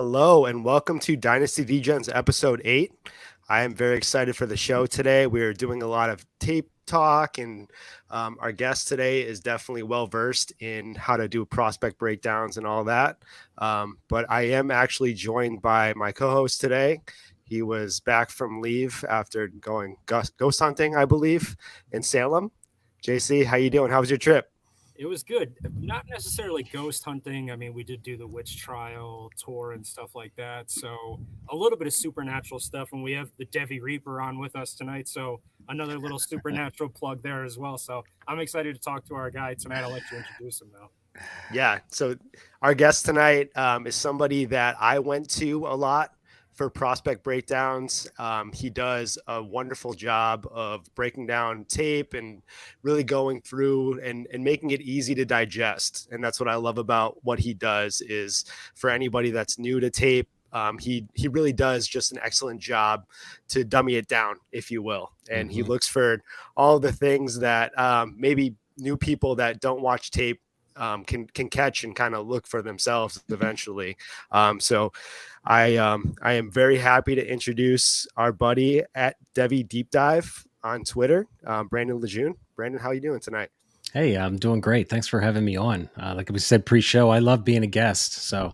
Hello and welcome to Dynasty Degens episode 8. I am very excited for the show today. We're doing a lot of tape talk, and our guest today is definitely well versed in how to do prospect breakdowns and all that. But I am actually joined by my co-host today. He was back from leave after going ghost hunting, I believe, in Salem. JC, how you doing? How was your trip? It was good. Not necessarily ghost hunting. I mean, we did do the witch trial tour and stuff like that. So a little bit of supernatural stuff. And we have the Devi Reaper on with us tonight. So another little supernatural plug there as well. So I'm excited to talk to our guy tonight. I'll let you introduce him though. Yeah. So our guest tonight is somebody that I went to a lot for prospect breakdowns. He does a wonderful job of breaking down tape and really going through and making it easy to digest. And that's what I love about what he does is for anybody that's new to tape. He really does just an excellent job to dummy it down, if you will. And he looks for all the things that maybe new people that don't watch tape can catch and kind of look for themselves eventually. So I am very happy to introduce our buddy at Devi Deep Dive on Twitter, Brandon Lejeune. Brandon, how are you doing tonight? Hey, I'm doing great. Thanks for having me on. Like we said pre-show, I love being a guest. So,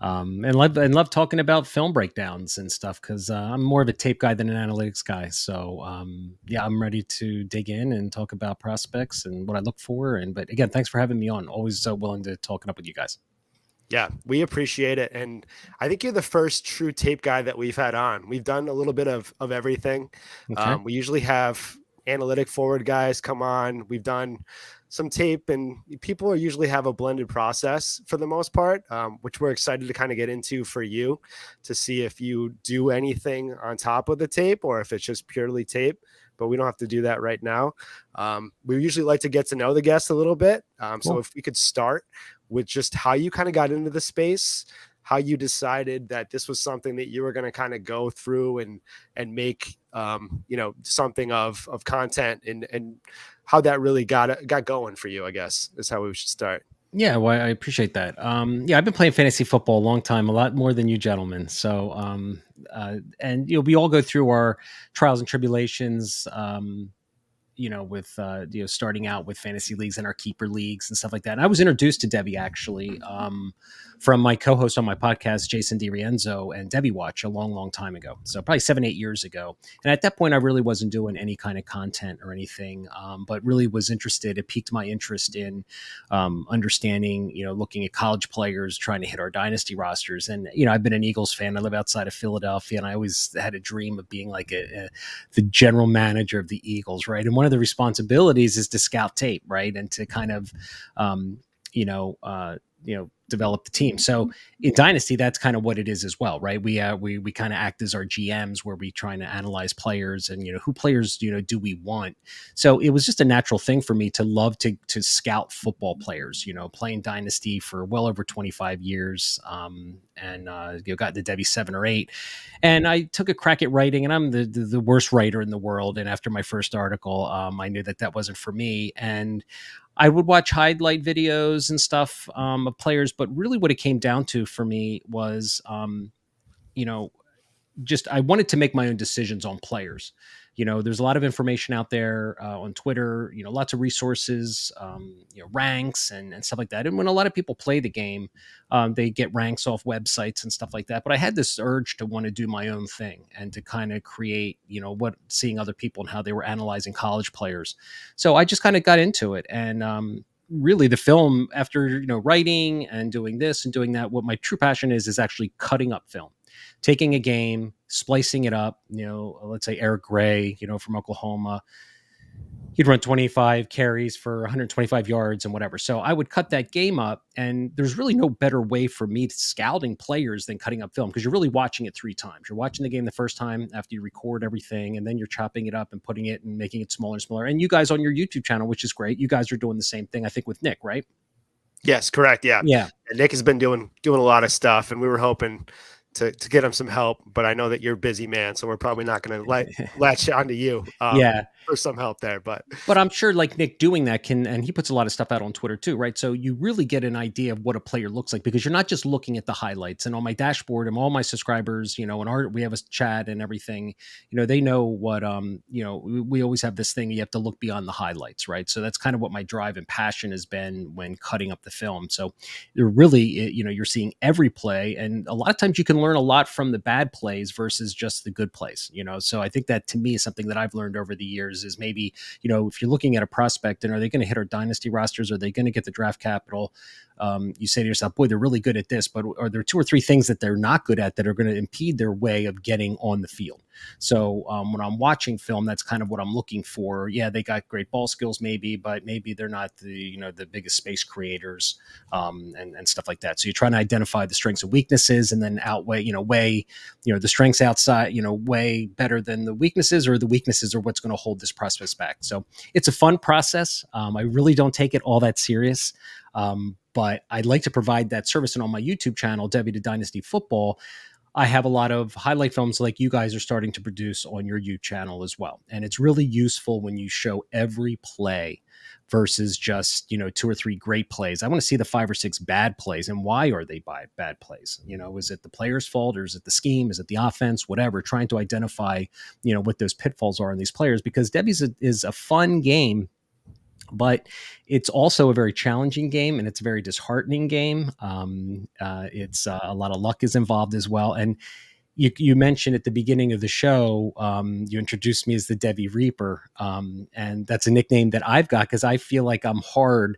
and love talking about film breakdowns and stuff because I'm more of a tape guy than an analytics guy. So, yeah, I'm ready to dig in and talk about prospects and what I look for. But again, thanks for having me on. Always so willing to talk it up with you guys. Yeah, we appreciate it. And I think you're the first true tape guy that we've had on. We've done a little bit of everything. Okay. We usually have analytic forward guys come on. We've done some tape, and people usually have a blended process for the most part, which we're excited to kind of get into for you to see if you do anything on top of the tape or if it's just purely tape. But we don't have to do that right now. We usually like to get to know the guest a little bit. Cool. So if we could start with just how you kind of got into the space, how you decided that this was something that you were going to kind of go through and make something of content, and how that really got going for you, I guess, is how we should start. Yeah, well, I appreciate that. Yeah, I've been playing fantasy football a long time, a lot more than you gentlemen. So, and we all go through our trials and tribulations. With starting out with fantasy leagues and our keeper leagues and stuff like that. And I was introduced to Debbie actually from my co-host on my podcast, Jason DiRienzo, and Debbie Watch a long, long time ago. So probably 7-8 years ago. And at that point, I really wasn't doing any kind of content or anything, but really was interested. It piqued my interest in understanding, looking at college players, trying to hit our dynasty rosters. And, I've been an Eagles fan. I live outside of Philadelphia, and I always had a dream of being like the general manager of the Eagles, right? And one of the responsibilities is to scout tape, right, and to kind of, develop the team. So in Dynasty, that's kind of what it is as well, right? We kind of act as our GMs, where we trying to analyze players and who players do we want. So it was just a natural thing for me to love to scout football players. Playing Dynasty for well over 25 years, and got to Debbie 7 or 8, and I took a crack at writing, and I'm the worst writer in the world. And after my first article, I knew that wasn't for me, and I would watch highlight videos and stuff of players, but really what it came down to for me was, just I wanted to make my own decisions on players. There's a lot of information out there on Twitter, lots of resources, ranks and stuff like that. And when a lot of people play the game, they get ranks off websites and stuff like that. But I had this urge to want to do my own thing and to kind of create, seeing other people and how they were analyzing college players. So I just kind of got into it. And really the film, after, writing and doing this and doing that, what my true passion is actually cutting up film. Taking a game, splicing it up, let's say Eric Gray, from Oklahoma, he'd run 25 carries for 125 yards and whatever. So I would cut that game up, and there's really no better way for me to scouting players than cutting up film, because you're really watching it 3 times. You're watching the game the first time after you record everything, and then you're chopping it up and putting it and making it smaller and smaller. And you guys on your YouTube channel, which is great, you guys are doing the same thing, I think, with Nick, right? Yes, correct. Yeah. Yeah. And Nick has been doing a lot of stuff, and we were hoping to get him some help, but I know that you're a busy man, so we're probably not going to latch onto you. Yeah. for some help there, but I'm sure like Nick doing that and he puts a lot of stuff out on Twitter too, right? So you really get an idea of what a player looks like because you're not just looking at the highlights. And on my dashboard and all my subscribers, you know, and we have a chat and everything, you know, they know what, you know, we always have this thing, you have to look beyond the highlights, right? So that's kind of what my drive and passion has been when cutting up the film. So you're really, you know, you're seeing every play. And a lot of times you can learn a lot from the bad plays versus just the good plays, you know? So I think that to me is something that I've learned over the years is maybe, you know, if you're looking at a prospect and are they going to hit our dynasty rosters? Are they going to get the draft capital? You say to yourself, boy, they're really good at this, but are there two or three things that they're not good at that are going to impede their way of getting on the field? So when I'm watching film, that's kind of what I'm looking for. Yeah, they got great ball skills, maybe, but maybe they're not the, you know, the biggest space creators and stuff like that. So you're trying to identify the strengths and weaknesses and then outweigh, weigh, the strengths outside, way better than the weaknesses, or the weaknesses are what's going to hold this prospect back. So it's a fun process. I really don't take it all that serious. But I'd like to provide that service. And on my YouTube channel, Debbie to Dynasty Football, I have a lot of highlight films like you guys are starting to produce on your YouTube channel as well. And it's really useful when you show every play versus just, two or three great plays. I want to see the 5 or 6 bad plays. And why are they bad plays? Is it the player's fault, or is it the scheme? Is it the offense? Whatever, trying to identify, what those pitfalls are in these players, because Debbie's is a fun game, but it's also a very challenging game, and it's a very disheartening game. It's a lot of luck is involved as well. And you mentioned at the beginning of the show, you introduced me as the Debbie Reaper. And that's a nickname that I've got because I feel like I'm hard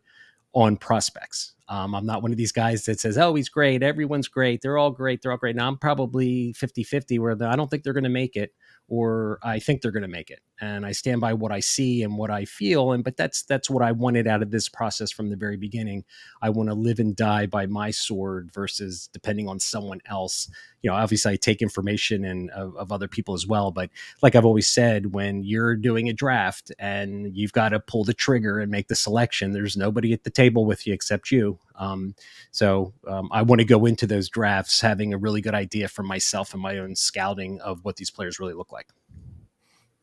on prospects. I'm not one of these guys that says, oh, he's great, everyone's great, they're all great. Now I'm probably 50-50 where I don't think they're going to make it, or I think they're going to make it. And I stand by what I see and what I feel. But that's what I wanted out of this process from the very beginning. I want to live and die by my sword versus depending on someone else. Obviously I take information and of other people as well. But like I've always said, when you're doing a draft and you've got to pull the trigger and make the selection, there's nobody at the table with you except you. So I want to go into those drafts having a really good idea for myself and my own scouting of what these players really look like.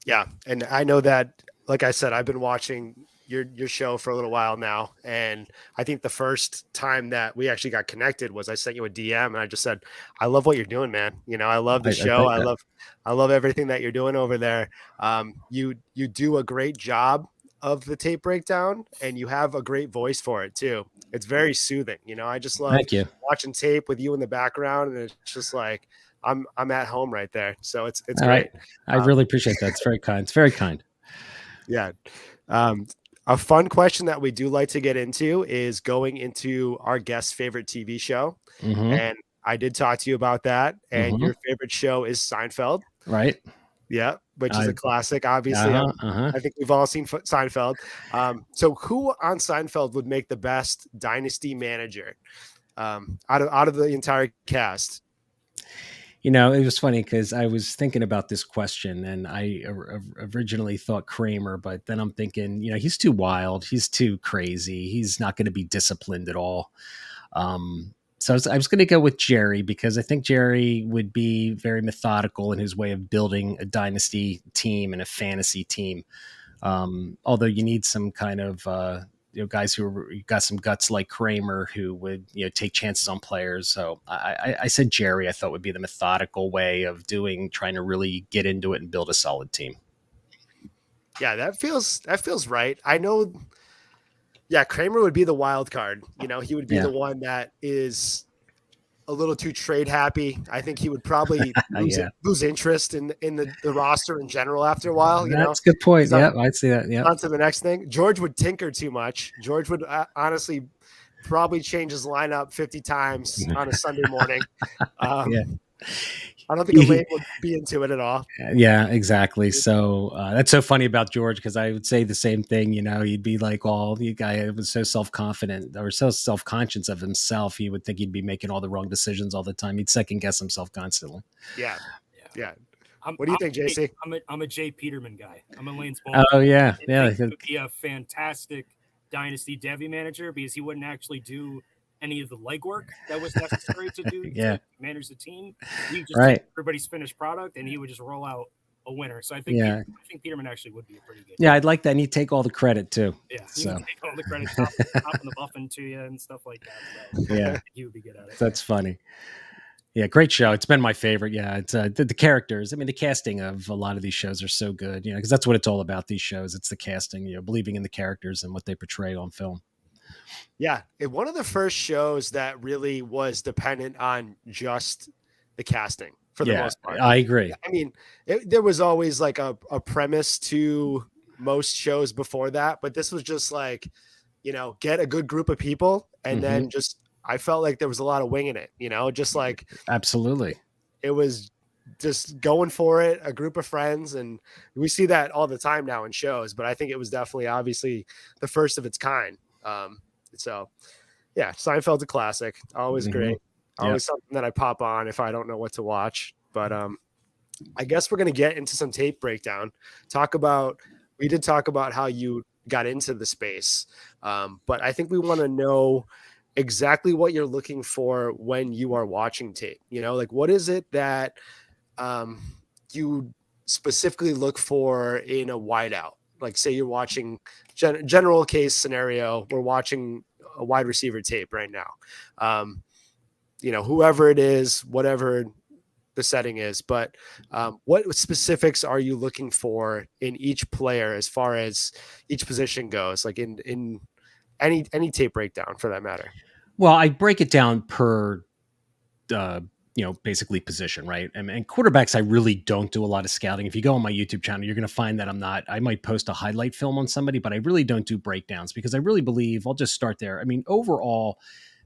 Yeah. And I know that, like I said, I've been watching your show for a little while now. And I think the first time that we actually got connected was I sent you a DM and I just said, I love what you're doing, man. I love the show. I love everything that you're doing over there. You do a great job of the tape breakdown, and you have a great voice for it too. It's very soothing. I just love watching tape with you in the background, and it's just like I'm at home right there. So it's All great. Right. I really appreciate that. It's very kind. It's very kind. Yeah. A fun question that we do like to get into is going into our guest's favorite TV show. Mm-hmm. And I did talk to you about that. And your favorite show is Seinfeld. Right. Yeah, which is a classic. Obviously, I think we've all seen Seinfeld. So who on Seinfeld would make the best dynasty manager out of the entire cast? It was funny because I was thinking about this question, and I originally thought Kramer, but then I'm thinking, he's too wild. He's too crazy. He's not going to be disciplined at all. So I was going to go with Jerry because I think Jerry would be very methodical in his way of building a dynasty team and a fantasy team. Although you need some kind of guys who got some guts like Kramer who would take chances on players. So I said Jerry. I thought would be the methodical way of trying to really get into it and build a solid team. Yeah, that feels right. I know. Yeah, Kramer would be the wild card. He would be the one that is a little too trade happy. I think he would probably lose interest in the roster in general after a while. That's a good point. Yeah, I'd see that. Yeah. On to the next thing. George would tinker too much. George would honestly probably change his lineup 50 times on a Sunday morning. I don't think Elaine would be into it at all. Yeah, exactly. So that's so funny about George, because I would say the same thing. He'd be like, the guy was so self-confident or so self-conscious of himself. He would think he'd be making all the wrong decisions all the time. He'd second guess himself constantly. Yeah. What do you think, JC? I'm a Jay Peterman guy. I'm Elaine's ball. Oh yeah, He would be a fantastic dynasty Devi manager because he wouldn't actually do any of the legwork that was necessary to do to manage the team. He just take everybody's finished product, and he would just roll out a winner. So I Yeah. think Peterman actually would be a pretty good. Yeah, I'd like that. And he'd take all the credit too. Yeah, he So would take all the credit, topping the buffing to you and stuff like that. So yeah, he would be good at it. that's funny. Yeah, great show. It's been my favorite. Yeah, it's the characters. I mean, the casting of a lot of these shows are so good. You know, because that's what it's all about. These shows, it's the casting. You know, believing in the characters and what they portray on film. Yeah, one of the first shows that really was dependent on just the casting for the Yeah, most part. I agree. I mean, there was always like a premise to most shows before that, but this was just like, get a good group of people, and then just I felt like there was a lot of winging it, just like Absolutely. it was just going for it, a group of friends, and we see that all the time now in shows, but I think it was definitely obviously the first of its kind. So yeah, Seinfeld's a classic, always great, always something that I pop on if I don't know what to watch. But I guess we're gonna get into some tape breakdown. We did talk about how you got into the space, but I think we want to know exactly what you're looking for when you are watching tape. Like what is it that you specifically look for in a wideout? Like say you're watching general case scenario, we're watching a wide receiver tape right now. Whoever it is, whatever the setting is, but what specifics are you looking for in each player as far as each position goes, like in any tape breakdown for that matter? Well, I break it down per basically position, right? And quarterbacks, I really don't do a lot of scouting. If you go on my YouTube channel, you're going to find that I might post a highlight film on somebody, but I really don't do breakdowns because I really believe, I'll just start there. I mean, overall,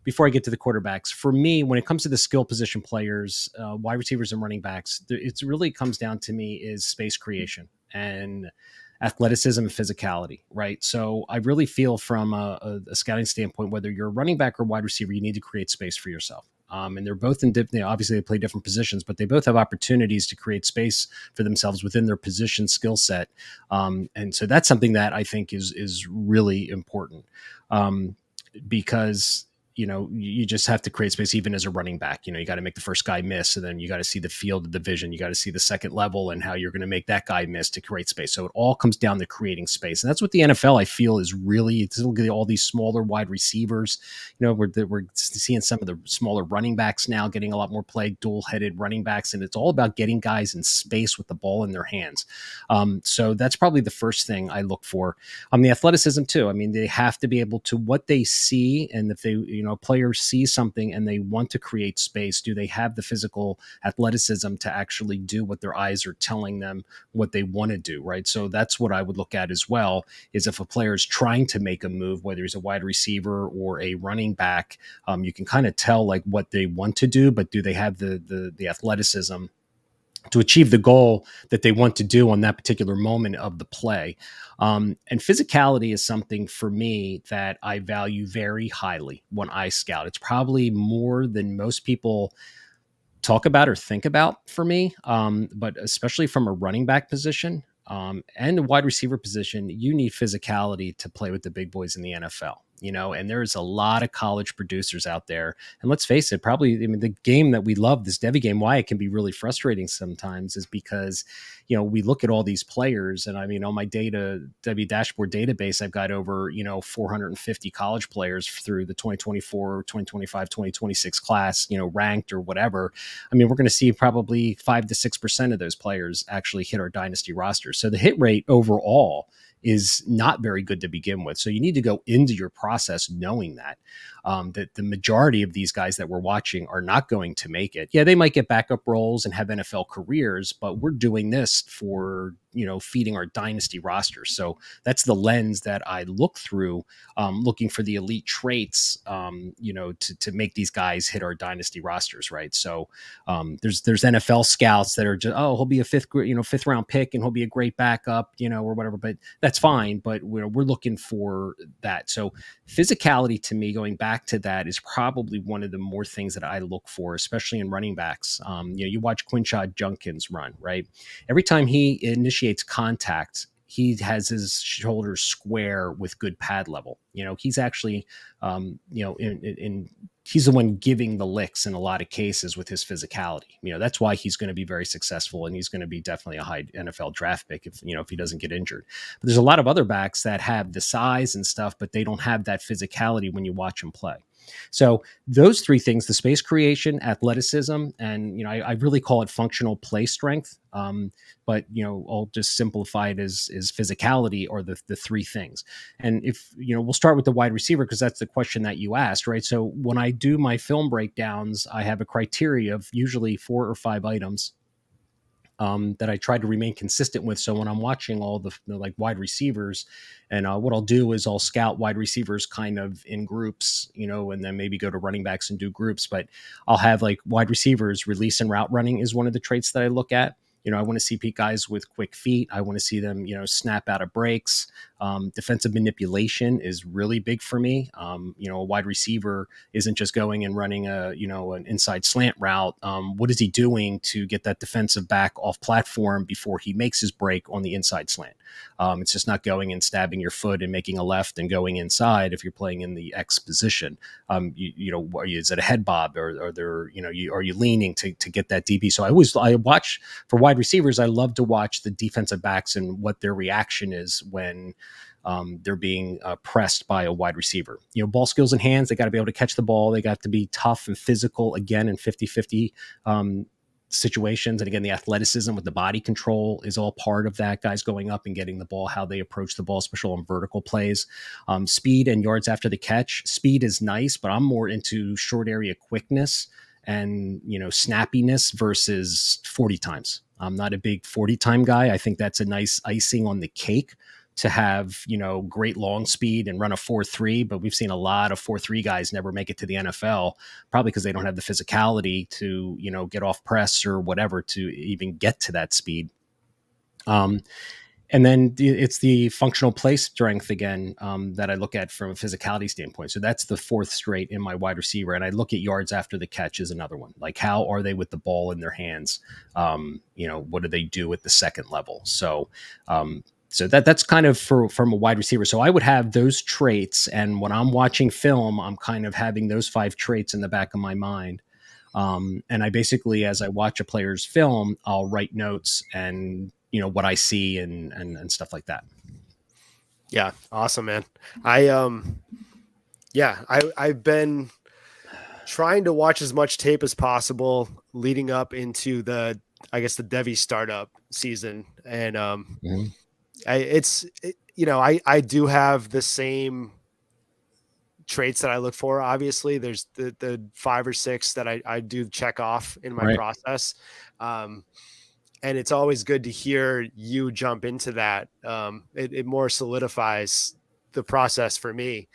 before I get to the quarterbacks, for me, when it comes to the skill position players, wide receivers and running backs, it really comes down to me is space creation and athleticism and physicality, right? So I really feel from a scouting standpoint, whether you're a running back or wide receiver, you need to create space for yourself. And they're both obviously they play different positions, but they both have opportunities to create space for themselves within their position skill set. And so that's something that I think is really important, because you just have to create space even as a running back. You got to make the first guy miss, and then you got to see the field of the vision. You got to see the second level and how you're going to make that guy miss to create space. So it all comes down to creating space. And that's what the NFL, I feel, is really, look at all these smaller wide receivers. We're seeing some of the smaller running backs now getting a lot more play, dual-headed running backs. And it's all about getting guys in space with the ball in their hands. So that's probably the first thing I look for. The athleticism too. I mean, they have to be able to, what they see, and if they, a player sees something and they want to create space, do they have the physical athleticism to actually do what their eyes are telling them what they want to do, right? So that's what I would look at as well, is if a player is trying to make a move, whether he's a wide receiver or a running back, you can kind of tell like what they want to do, but do they have the athleticism to achieve the goal that they want to do on that particular moment of the play. And physicality is something for me that I value very highly when I scout. It's probably more than most people talk about or think about for me, but especially from a running back position and a wide receiver position, you need physicality to play with the big boys in the NFL. And there's a lot of college producers out there. And let's face it, probably, I mean, the game that we love, this Devy game, why it can be really frustrating sometimes is because, we look at all these players, and I mean, on my Devy dashboard database, I've got over, 450 college players through the 2024, 2025, 2026 class, ranked or whatever. I mean, we're going to see probably 5 to 6% of those players actually hit our dynasty roster. So the hit rate overall is not very good to begin with. So you need to go into your process knowing that the majority of these guys that we're watching are not going to make it. Yeah, they might get backup roles and have NFL careers, but we're doing this for, feeding our dynasty roster. So that's the lens that I look through, looking for the elite traits, to make these guys hit our dynasty rosters, right? So there's NFL scouts that are just, he'll be a fifth round pick and he'll be a great backup, or whatever, but that's fine. But we're looking for that. So physicality to me, going back to that, is probably one of the more things that I look for, especially in running backs. You watch Quinshad Junkins run, right? Every time he initiates contact, he has his shoulders square with good pad level. He's actually, he's the one giving the licks in a lot of cases with his physicality. That's why he's going to be very successful, and he's going to be definitely a high NFL draft pick if he doesn't get injured. But there's a lot of other backs that have the size and stuff, but they don't have that physicality when you watch them play. So those three things: the space creation, athleticism, and I really call it functional play strength. But I'll just simplify it as physicality, or the three things. And if we'll start with the wide receiver, because that's the question that you asked, right? So when I do my film breakdowns, I have a criteria of usually 4 or 5 items that I try to remain consistent with. So when I'm watching all the like wide receivers, and what I'll do is I'll scout wide receivers kind of in groups, and then maybe go to running backs and do groups. But I'll have like wide receivers, release and route running is one of the traits that I look at. I want to see guys with quick feet. I want to see them, snap out of breaks. Defensive manipulation is really big for me. A wide receiver isn't just going and running an inside slant route. What is he doing to get that defensive back off platform before he makes his break on the inside slant? It's just not going and stabbing your foot and making a left and going inside if you're playing in the X position. Is it a head bob, or are you leaning to get that DB? So I watch for wide receivers. I love to watch the defensive backs and what their reaction is when they're being pressed by a wide receiver. Ball skills and hands, they got to be able to catch the ball. They got to be tough and physical, again, in 50-50 situations. And again, the athleticism with the body control is all part of that. Guys going up and getting the ball, how they approach the ball, especially on vertical plays. Speed and yards after the catch. Speed is nice, but I'm more into short area quickness and snappiness versus 40 times. I'm not a big 40 time guy. I think that's a nice icing on the cake to have, great long speed and run a 4.3, but we've seen a lot of 4.3 guys never make it to the NFL, probably because they don't have the physicality to, get off press or whatever to even get to that speed. And then it's the functional play strength again that I look at from a physicality standpoint. So that's the fourth straight in my wide receiver. And I look at yards after the catch is another one. Like, how are they with the ball in their hands? What do they do at the second level? So that's kind of from a wide receiver. So I would have those traits. And when I'm watching film, I'm kind of having those 5 traits in the back of my mind. And I basically, as I watch a player's film, I'll write notes and what I see and stuff like that. Yeah. Awesome, man. I've been trying to watch as much tape as possible leading up into the Devy startup season. And, I do have the same traits that I look for. Obviously there's the 5 or 6 that I do check off in my process. And it's always good to hear you jump into that. It more solidifies the process for me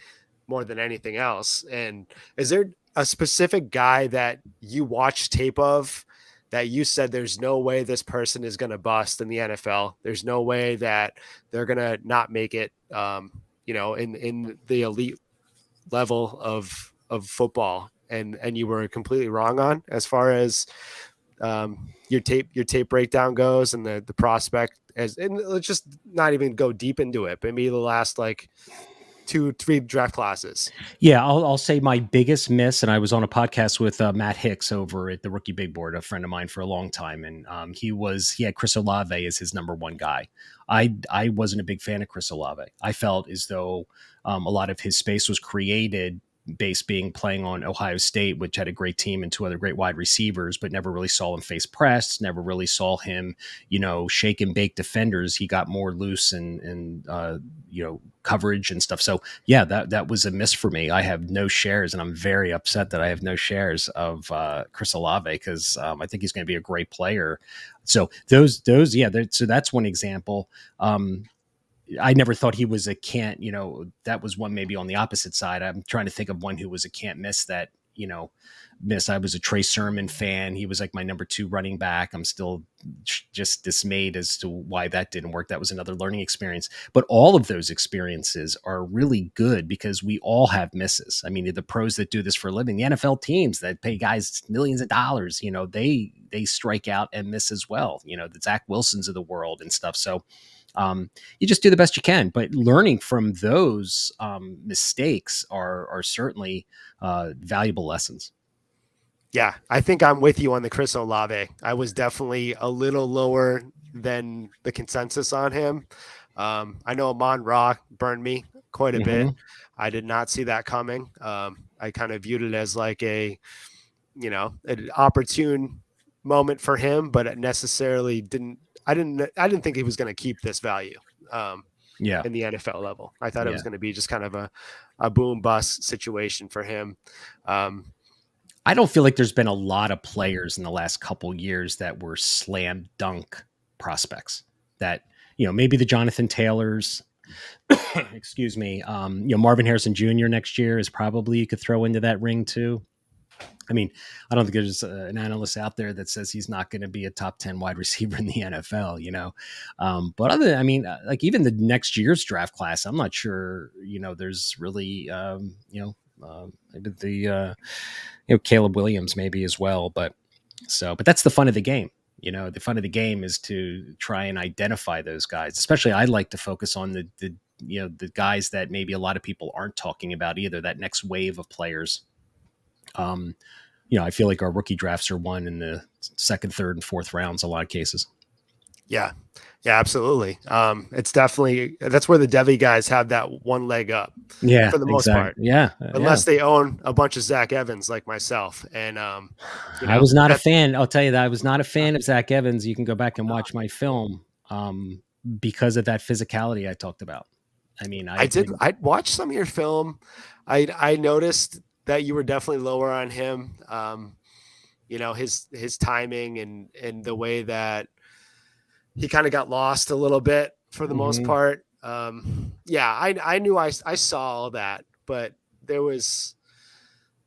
more than anything else. And is there a specific guy that you watch tape of that you said there's no way this person is going to bust in the NFL? There's no way that they're going to not make it, in the elite level of football, and you were completely wrong on as far as your tape breakdown goes, and the prospect and let's just not even go deep into it, but maybe the last 2-3 draft classes. Yeah, I'll say my biggest miss, and I was on a podcast with Matt Hicks over at the Rookie Big Board, a friend of mine for a long time, and he had Chris Olave as his number 1 guy. I wasn't a big fan of Chris Olave. I felt as though a lot of his space was created base being playing on Ohio State, which had a great team and 2 other great wide receivers, but never really saw him face press, never really saw him, shake and bake defenders. He got more loose and coverage and stuff. So yeah, that was a miss for me. I have no shares, and I'm very upset that I have no shares of Chris Olave, because I think he's going to be a great player. So so that's one example. I never thought he was a can't, that was one maybe on the opposite side. I'm trying to think of one who was a can't miss that, miss. I was a Trey Sermon fan. He was like my number 2 running back. I'm still just dismayed as to why that didn't work. That was another learning experience. But all of those experiences are really good because we all have misses. I mean, the pros that do this for a living, the NFL teams that pay guys millions of dollars, they strike out and miss as well. The Zach Wilsons of the world and stuff. So You just do the best you can. But learning from those mistakes are certainly valuable lessons. Yeah, I think I'm with you on the Chris Olave. I was definitely a little lower than the consensus on him. I know Amon Ra burned me quite a bit. Mm-hmm. I did not see that coming. I kind of viewed it as like an opportune moment for him, but it necessarily didn't. I didn't think he was going to keep this value Yeah. in the NFL level. I thought it was Yeah. going to be just kind of a boom bust situation for him. I don't feel like there's been a lot of players in the last couple years that were slam dunk prospects that, maybe the Jonathan Taylors, excuse me, Marvin Harrison Jr. next year is probably, you could throw into that ring too. I mean, I don't think there's an analyst out there that says he's not going to be a top 10 wide receiver in the NFL, but like even the next year's draft class, I'm not sure, there's really, Caleb Williams maybe as well, but that's the fun of the game. The fun of the game is to try and identify those guys. Especially, I like to focus on the guys that maybe a lot of people aren't talking about either. That next wave of players. I feel like our rookie drafts are won in the second, third, and fourth rounds. A lot of cases. Yeah, absolutely. It's definitely that's where the Devi guys have that one leg up. Yeah, for the most part. Yeah, unless they own a bunch of Zach Evans like myself. And I was not a fan. I'll tell you that I was not a fan of Zach Evans. You can go back and watch my film because of that physicality I talked about. I mean, I watched some of your film. I noticed that you were definitely lower on him. His timing and the way that he kind of got lost a little bit for the most part. I knew I saw all that, but there was,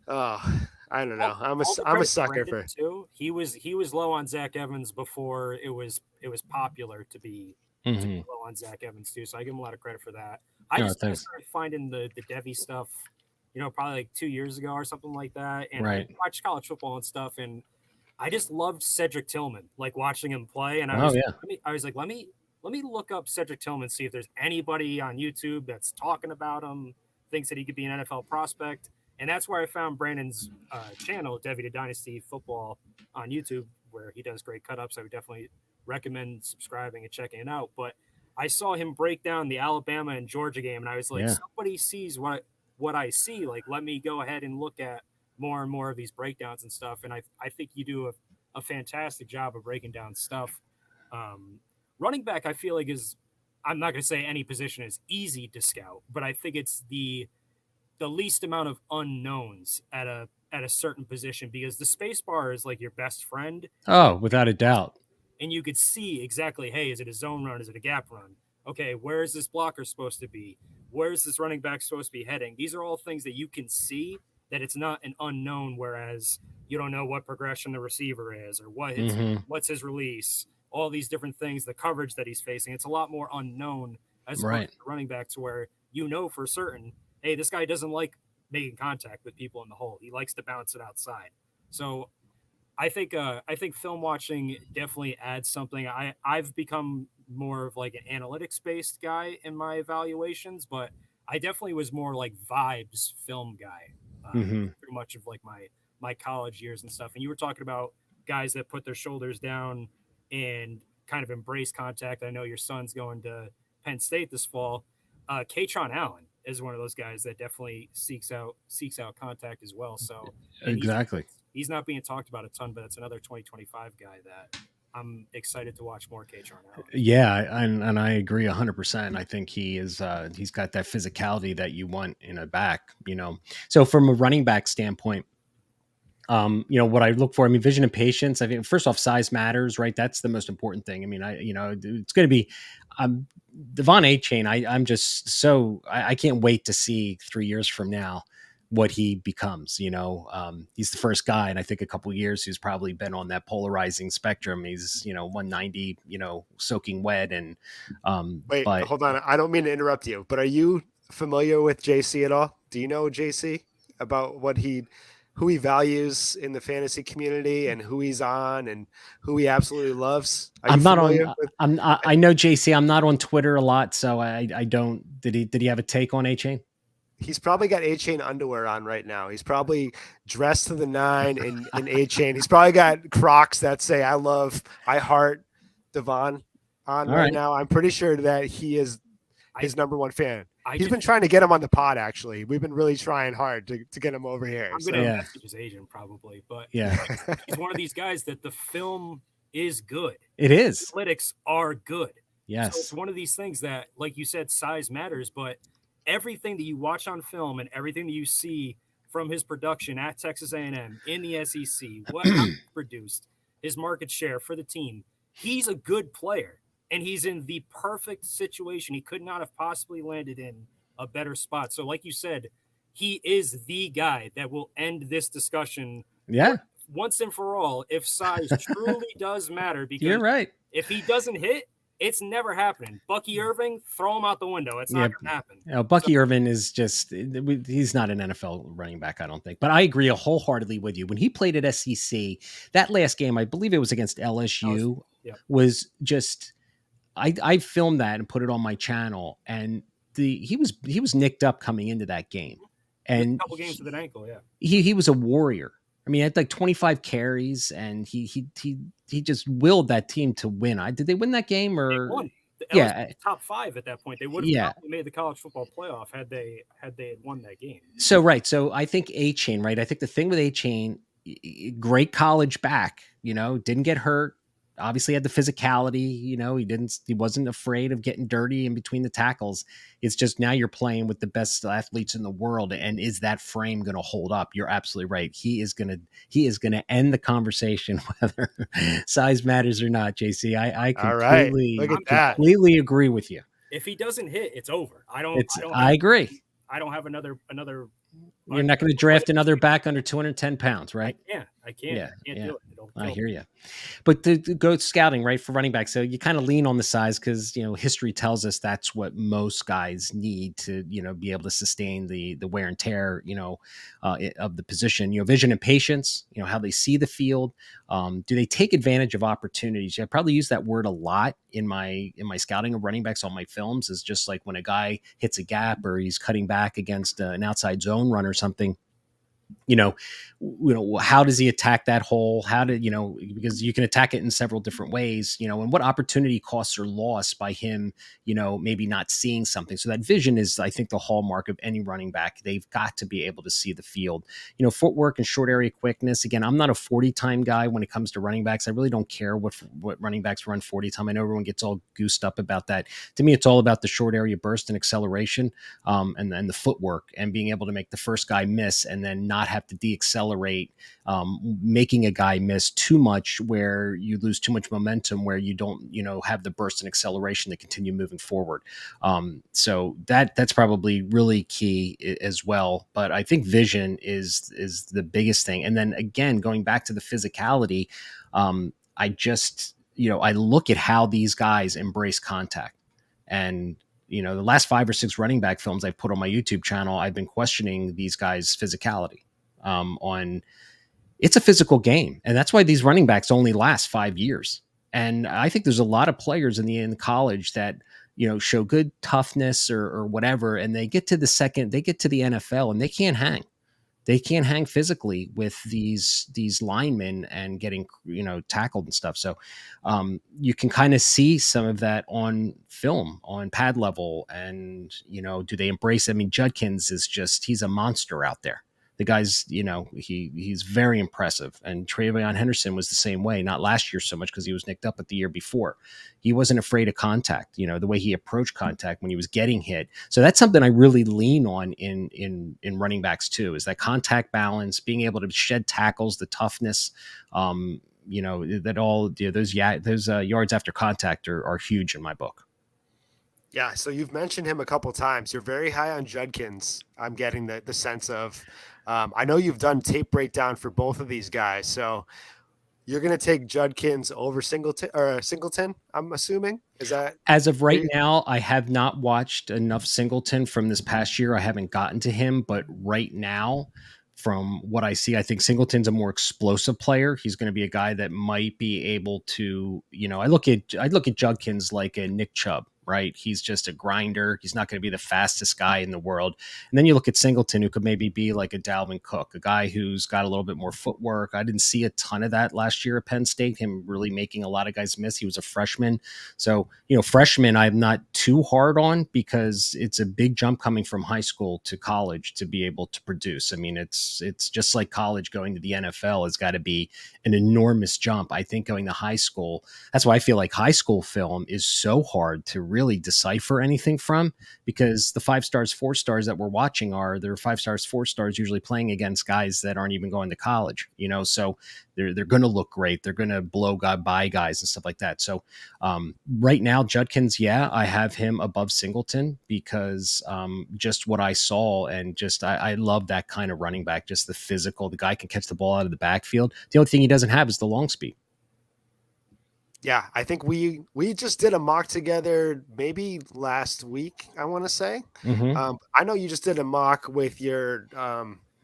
I don't know. I'm a sucker for too. He was low on Zach Evans before it was popular to be low on Zach Evans too. So I give him a lot of credit for that. I just started finding the Devi stuff, probably like 2 years ago or something like that. And I watched college football and stuff, and I just loved Cedric Tillman, like watching him play. And I was like, let me look up Cedric Tillman, see if there's anybody on YouTube that's talking about him, thinks that he could be an NFL prospect. And that's where I found Brandon's channel, Devi Dynasty Football, on YouTube, where he does great cut-ups. I would definitely recommend subscribing and checking it out. But I saw him break down the Alabama and Georgia game, and I was like, somebody sees what I see. Like, let me go ahead and look at more and more of these breakdowns and stuff. And I think you do a fantastic job of breaking down stuff. Running back, I feel like I'm not going to say any position is easy to scout, but I think it's the least amount of unknowns at a certain position, because the space bar is like your best friend. Oh, without a doubt. And you could see exactly, hey, is it a zone run? Is it a gap run? Okay, where is this blocker supposed to be? Where is this running back supposed to be heading? These are all things that you can see, that it's not an unknown, whereas you don't know what progression the receiver is or what's his release, all these different things, the coverage that he's facing. It's a lot more unknown as opposed to running backs, where for certain, hey, this guy doesn't like making contact with people in the hole. He likes to bounce it outside. So I think film watching definitely adds something. I've become more of like an analytics-based guy in my evaluations, but I definitely was more like vibes film guy through much of like my college years and stuff. And you were talking about guys that put their shoulders down and kind of embrace contact. I know your son's going to Penn State this fall. Kaytron Allen is one of those guys that definitely seeks out contact as well. So exactly, he's not being talked about a ton, but it's another 2025 guy that I'm excited to watch more Kaytron Allen. Yeah, and I agree 100%. I think he is he's got that physicality that you want in a back. So from a running back standpoint, what I look for, vision and patience. I mean, first off, size matters, right? That's the most important thing. I mean, it's going to be Devon A-Chain. I'm just I can't wait to see 3 years from now what he becomes. He's the first guy, and I think a couple of years who's probably been on that polarizing spectrum. He's 190, soaking wet. And wait, hold on. I don't mean to interrupt you, but are you familiar with JC at all? Do you know JC about what he who he values in the fantasy community and who he's on and who he absolutely loves? Are you I'm not on. familiar with? I know JC. I'm not on Twitter a lot, so I don't. Did he have a take on A Chain? He's probably got A Chain underwear on right now. He's probably dressed to the nine in A Chain. He's probably got Crocs that say I heart Devon on All right right. now. I'm pretty sure that he is his number one fan. I He's been trying to get him on the pod, actually. We've been really trying hard to get him over here. I'm So. going to Yeah. message his agent probably, but Yeah, he's one of these guys that the film is good. it is. Analytics are good. So Yes. it's one of these things that, like you said, size matters, but everything that you watch on film and everything that you see from his production at Texas A&M in the SEC, what how he produced, his market share for the team, he's a good player, and he's in the perfect situation. He could not have possibly landed in a better spot. So, like you said, he is the guy that will end this discussion Yeah, once and for all if size truly does matter. Because you're right. if he doesn't hit, it's never happening. Bucky Irving, throw him out the window. It's not Yeah. going to happen. You know, Bucky Irvin is just, he's not an NFL running back, I don't think. But I agree wholeheartedly with you. When he played at SEC, that last game, I believe it was against LSU, Yep. was just, I filmed that and put it on my channel. And he was nicked up coming into that game. And a couple games with an ankle, yeah. He was a warrior. I mean, he had like 25 carries, and he just willed that team to win. Did they win that game or? They won. Yeah, top 5 at that point. They would have probably made the college football playoff had they had won that game. So right. So I think A Chain, right? I think the thing with A Chain, great college back, didn't get hurt. Obviously had the physicality, he wasn't afraid of getting dirty in between the tackles. It's just now you're playing with the best athletes in the world. And is that frame going to hold up? You're absolutely right. He is going to end the conversation, whether size matters or not, JC. I completely agree with you. If he doesn't hit, it's over. I agree. I don't have another. You're not going to draft another back under 210 pounds, right? I can't. Yeah, I can't do it. I hear you. But to go scouting, right, for running back, so you kind of lean on the size because, history tells us that's what most guys need to, be able to sustain the wear and tear, of the position. Vision and patience, how they see the field. Do they take advantage of opportunities? I probably use that word a lot in my scouting of running backs on my films, is just like when a guy hits a gap or he's cutting back against an outside zone run or something. How does he attack that hole? Because you can attack it in several different ways, and what opportunity costs are lost by him, maybe not seeing something. So that vision is, I think, the hallmark of any running back. They've got to be able to see the field, footwork and short area quickness. Again, I'm not a 40 time guy when it comes to running backs. I really don't care what running backs run 40 time. I know everyone gets all goosed up about that. To me, it's all about the short area burst and acceleration, and then the footwork and being able to make the first guy miss and then not have to deaccelerate, making a guy miss too much where you lose too much momentum, where you don't, have the burst and acceleration to continue moving forward. So that's probably really key as well. But I think vision is the biggest thing. And then again, going back to the physicality, I just, I look at how these guys embrace contact. And the last 5 or 6 running back films I've put on my YouTube channel, I've been questioning these guys' physicality. It's a physical game, and that's why these running backs only last 5 years. And I think there's a lot of players in college that show good toughness or whatever, and they get to the NFL and they can't hang. They can't hang physically with these linemen and getting tackled and stuff. So you can kind of see some of that on film, on pad level, and do they embrace? I mean, Judkins he's a monster out there. The guy's, he's very impressive. And Travion Henderson was the same way, not last year so much because he was nicked up, but the year before. He wasn't afraid of contact, the way he approached contact when he was getting hit. So that's something I really lean on in running backs too, is that contact balance, being able to shed tackles, the toughness, that all those yards after contact are huge in my book. Yeah, so you've mentioned him a couple times. You're very high on Judkins. I'm getting the sense of, I know you've done tape breakdown for both of these guys. So you're going to take Judkins over Singleton, I'm assuming? Is that as of right now? I have not watched enough Singleton from this past year. I haven't gotten to him, but right now, from what I see. I think Singleton's a more explosive player. He's going to be a guy that might be able to, I look at Judkins like a Nick Chubb, right? He's just a grinder. He's not going to be the fastest guy in the world. And then you look at Singleton, who could maybe be like a Dalvin Cook, a guy who's got a little bit more footwork. I didn't see a ton of that last year at Penn State, him really making a lot of guys miss. He was a freshman. So, freshman, I'm not too hard on because it's a big jump coming from high school to college to be able to produce. I mean, it's just like college going to the NFL has got to be an enormous jump. I think going to high school, that's why I feel like high school film is so hard to really decipher anything from, because the 5 stars, 4 stars that we're watching they're 5 stars, 4 stars, usually playing against guys that aren't even going to college, so they're going to look great. They're going to blow by guys and stuff like that. So right now, Judkins, I have him above Singleton because just what I saw, and just I love that kind of running back, just the physical. The guy can catch the ball out of the backfield. The only thing he doesn't have is the long speed. Yeah, I think we just did a mock together maybe last week, I want to say. Mm-hmm. I know you just did a mock with your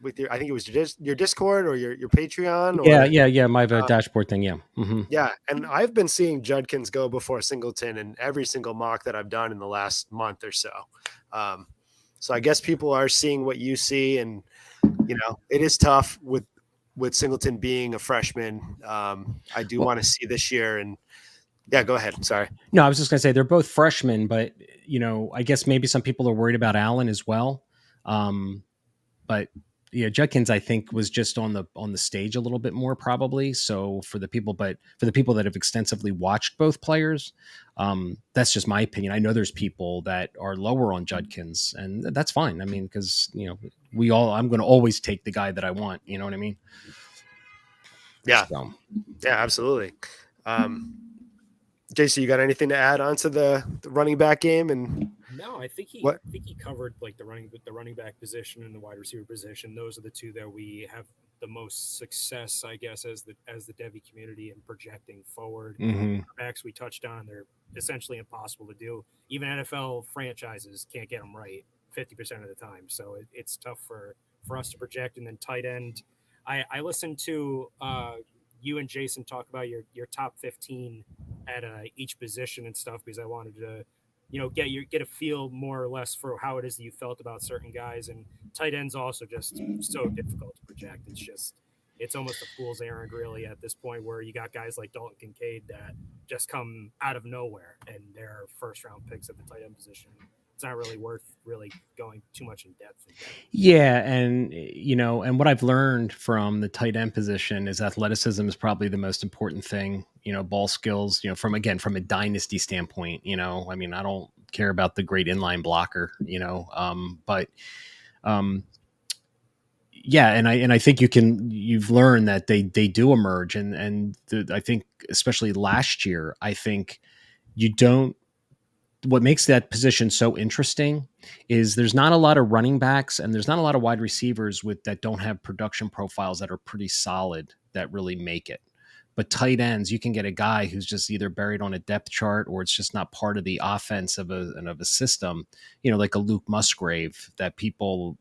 I think it was your Discord or your Patreon. Yeah. My dashboard thing. Yeah. Mm-hmm. Yeah, and I've been seeing Judkins go before Singleton in every single mock that I've done in the last month or so. So I guess people are seeing what you see, and it is tough with Singleton being a freshman. I do want to see this year, and yeah, go ahead. Sorry. No, I was just going to say they're both freshmen, but I guess maybe some people are worried about Allen as well. But Judkins, I think, was just on the stage a little bit more probably. So for the people that have extensively watched both players, that's just my opinion. I know there's people that are lower on Judkins, and that's fine. I mean, because I'm going to always take the guy that I want. You know what I mean? Yeah. So. Yeah, absolutely. JC, you got anything to add on to the running back game? And no, I think he covered like the running back position and the wide receiver position. Those are the two that we have the most success, I guess, as the Devy community in projecting forward. Mm-hmm. Backs we touched on, they're essentially impossible to do. Even NFL franchises can't get them right 50% of the time. So it's tough for us to project. And then tight end, I listened to you and Jason talk about your top 15 at each position and stuff, because I wanted to, get a feel more or less for how it is that you felt about certain guys. And tight ends also just so difficult to project. It's almost a fool's errand really at this point, where you got guys like Dalton Kincaid that just come out of nowhere and they're first round picks at the tight end position. It's not really worth really going too much in depth. Yeah, and and what I've learned from the tight end position is athleticism is probably the most important thing. Ball skills. From a dynasty standpoint. I mean, I don't care about the great inline blocker. But yeah, and I think you've learned that they do emerge, and I think especially last year, I think you don't. What makes that position so interesting is there's not a lot of running backs and there's not a lot of wide receivers that don't have production profiles that are pretty solid that really make it. But tight ends, you can get a guy who's just either buried on a depth chart or it's just not part of the offense of a system, like a Luke Musgrave that people,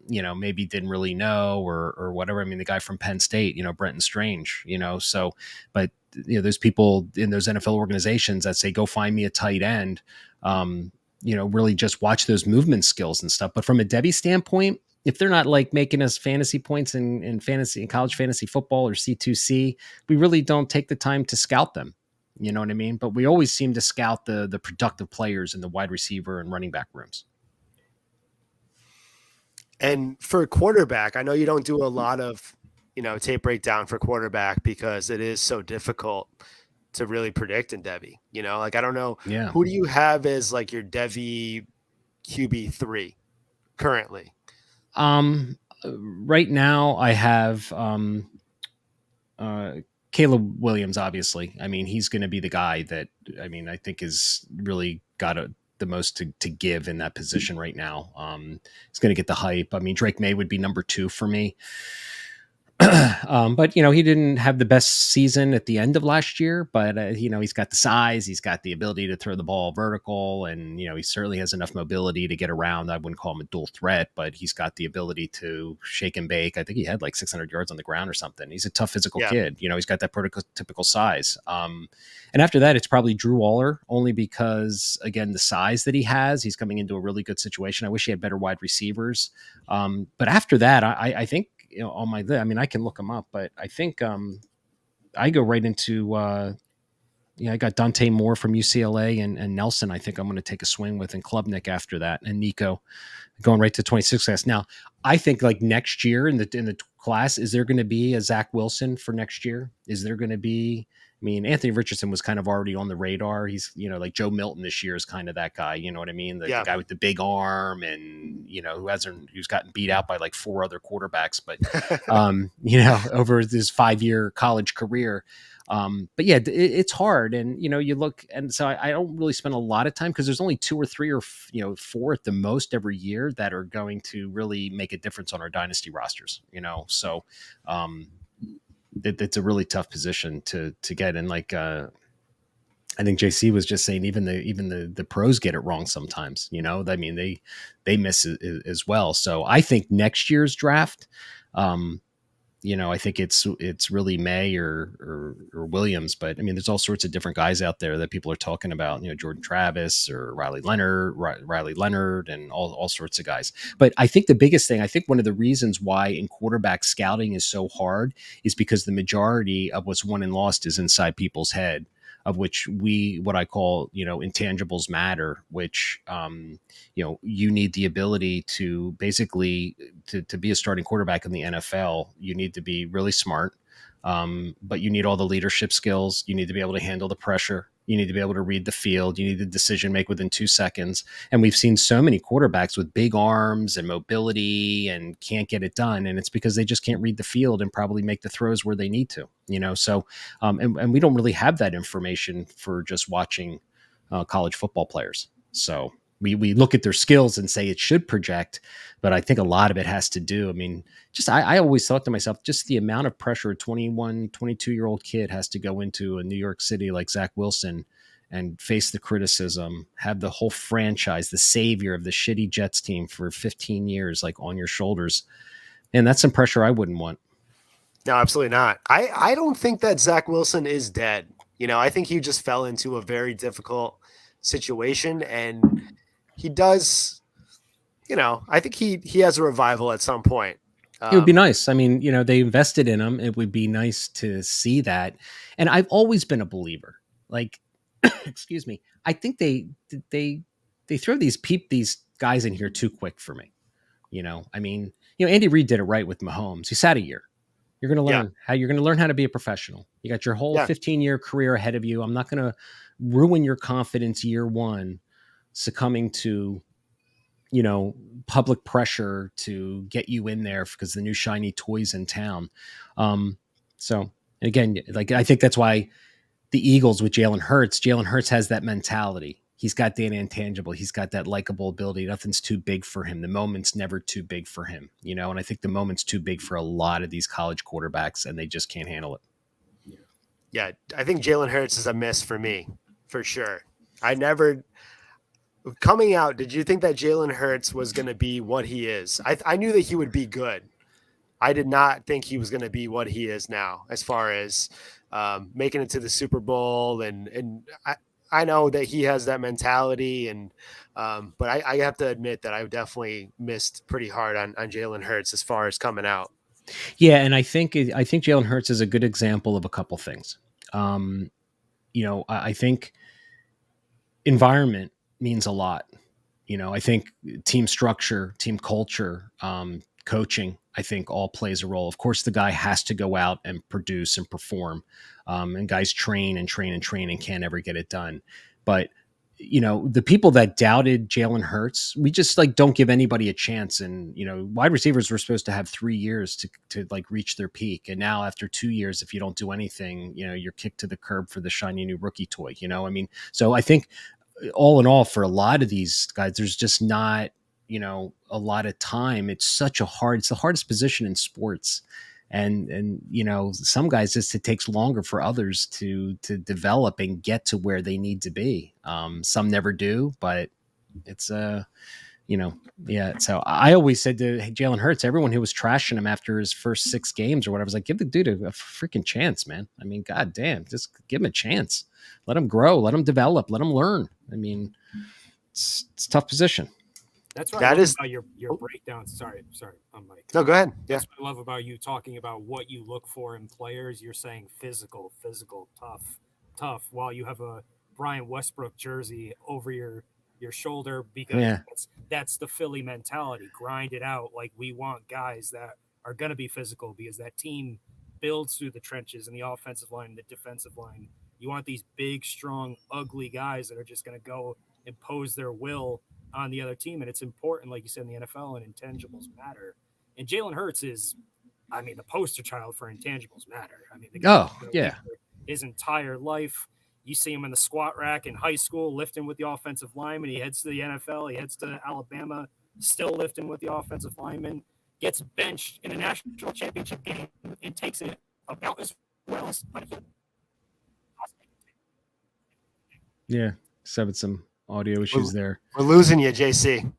maybe didn't really know or whatever. I mean, the guy from Penn State, Brenton Strange, so, but there's people in those NFL organizations that say, go find me a tight end. Really just watch those movement skills and stuff. But from a Debbie standpoint, if they're not like making us fantasy points in college fantasy football or C2C, we really don't take the time to scout them. You know what I mean? But we always seem to scout the productive players in the wide receiver and running back rooms. And for quarterback, I know you don't do a lot of, tape breakdown for quarterback because it is so difficult to really predict in Devy. I don't know. Yeah. Who do you have as like your Devy QB3 currently? Right now I have Caleb Williams, obviously. I mean, he's going to be the guy that, I think is really got the most to give in that position right now. He's going to get the hype. I mean, Drake May would be number 2 for me. But he didn't have the best season at the end of last year. But he's got the size, he's got the ability to throw the ball vertical, and he certainly has enough mobility to get around. I wouldn't call him a dual threat, but he's got the ability to shake and bake. I think he had like 600 yards on the ground or something. He's a tough physical Yeah. kid. He's got that prototypical size. And after that, it's probably Drew Waller, only because again the size that he has. He's coming into a really good situation. I wish he had better wide receivers. But after that, I think on my list, I mean, I can look them up, but I think I go right into I got Dante Moore from UCLA and Nelson. I think I'm going to take a swing with, and Klubnik after that, and Nico going right to 26 class. Now, I think like next year in the class, is there going to be a Zach Wilson for next year? Is there going to be? I mean, Anthony Richardson was kind of already on the radar. He's, like Joe Milton this year is kind of that guy. You know what I mean? The guy with the big arm and, who's gotten beat out by like 4 other quarterbacks, but, over his 5-year college career. But yeah, it's hard. And, you look, and so I don't really spend a lot of time because there's only 2 or 3 or, 4 at the most every year that are going to really make a difference on our dynasty rosters, so, it's a really tough position to get. And like, I think JC was just saying, even the pros get it wrong sometimes, I mean, they miss it as well. So I think next year's draft, I think it's really May or Williams, but I mean, there's all sorts of different guys out there that people are talking about, Jordan Travis or Riley Leonard and all sorts of guys. But I think the biggest thing, I think one of the reasons why in quarterback scouting is so hard is because the majority of what's won and lost is inside people's head, of which what I call, intangibles matter, which, you need the ability to basically to be a starting quarterback in the NFL. You need to be really smart, but you need all the leadership skills. You need to be able to handle the pressure. You need to be able to read the field. You need to decision make within 2 seconds. And we've seen so many quarterbacks with big arms and mobility and can't get it done. And it's because they just can't read the field and probably make the throws where they need to, So, and we don't really have that information for just watching college football players. So we look at their skills and say it should project, but I think a lot of it has to do. I mean, I always thought to myself, just the amount of pressure a 21, 22-year-old kid has to go into a New York City like Zach Wilson and face the criticism, have the whole franchise, the savior of the shitty Jets team for 15 years, like on your shoulders. And that's some pressure I wouldn't want. No, absolutely not. I don't think that Zach Wilson is dead. I think he just fell into a very difficult situation, and he does, I think he has a revival at some point. It would be nice. I mean, they invested in him. It would be nice to see that. And I've always been a believer. Like, excuse me. I think they throw these guys in here too quick for me. I mean, Andy Reid did it right with Mahomes. He sat a year. You're going to learn how to be a professional. You got your whole 15-year career ahead of you. I'm not going to ruin your confidence year one, succumbing to, public pressure to get you in there because the new shiny toys in town. So again, like, I think that's why the Eagles with Jalen Hurts has that mentality. He's got that intangible. He's got that likable ability. Nothing's too big for him. The moment's never too big for him, and I think the moment's too big for a lot of these college quarterbacks, and they just can't handle it. Yeah, I think Jalen Hurts is a miss for me, for sure. Coming out, did you think that Jalen Hurts was going to be what he is? I knew that he would be good. I did not think he was going to be what he is now, as far as making it to the Super Bowl. And I know that he has that mentality, but I have to admit that I definitely missed pretty hard on Jalen Hurts as far as coming out. Yeah, and I think Jalen Hurts is a good example of a couple things. I think environment means a lot. I think team structure, team culture, coaching, I think all plays a role. Of course, the guy has to go out and produce and perform, and guys train and can't ever get it done. But the people that doubted Jalen Hurts, we just don't give anybody a chance. And wide receivers were supposed to have 3 years to reach their peak, and now after 2 years, if you don't do anything, you're kicked to the curb for the shiny new rookie toy. I mean, so I think all in all, for a lot of these guys, there's just not a lot of time. It's the hardest position in sports. And some guys, just it takes longer for others to develop and get to where they need to be. Some never do, but it's yeah. So I always said to Jalen Hurts, everyone who was trashing him after his first 6 games or whatever, I was like, give the dude a freaking chance, man. I mean, god damn, just give him a chance. Let him grow, let him develop, let him learn. I mean, it's a tough position. That's what I love about your breakdown. Sorry, I'm Mike. No, go ahead. Yeah. That's what I love about you talking about what you look for in players. You're saying physical, tough, while you have a Brian Westbrook jersey over your shoulder, because that's the Philly mentality. Grind it out. Like, we want guys that are going to be physical, because that team builds through the trenches and the offensive line and the defensive line. You want these big, strong, ugly guys that are just going to go impose their will on the other team. And it's important, like you said, in the NFL, and intangibles matter. And Jalen Hurts is, I mean, the poster child for intangibles matter. I mean, the guy his entire life. You see him in the squat rack in high school, lifting with the offensive lineman. He heads to the NFL. He heads to Alabama, still lifting with the offensive lineman. Gets benched in a national championship game and takes it about as well as yeah. Having some audio issues there. We're losing you, JC.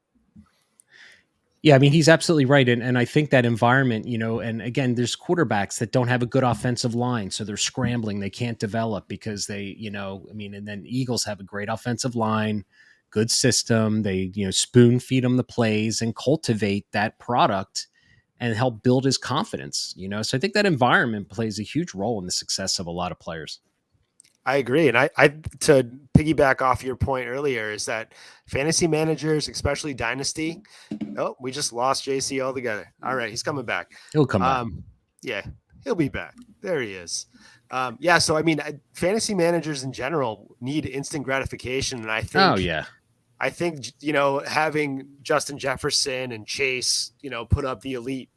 Yeah, I mean, he's absolutely right. And I think that environment, and again, there's quarterbacks that don't have a good offensive line. So they're scrambling. They can't develop because they, and then Eagles have a great offensive line, good system. They, spoon feed him the plays and cultivate that product and help build his confidence, So I think that environment plays a huge role in the success of a lot of players. I agree. And I to piggyback off your point earlier, is that fantasy managers, especially Dynasty, we just lost JC altogether. All right, he's coming back. He'll come back. Yeah, he'll be back. There he is. So I mean, fantasy managers in general need instant gratification. And I think, I think, having Justin Jefferson and Chase, put up the elite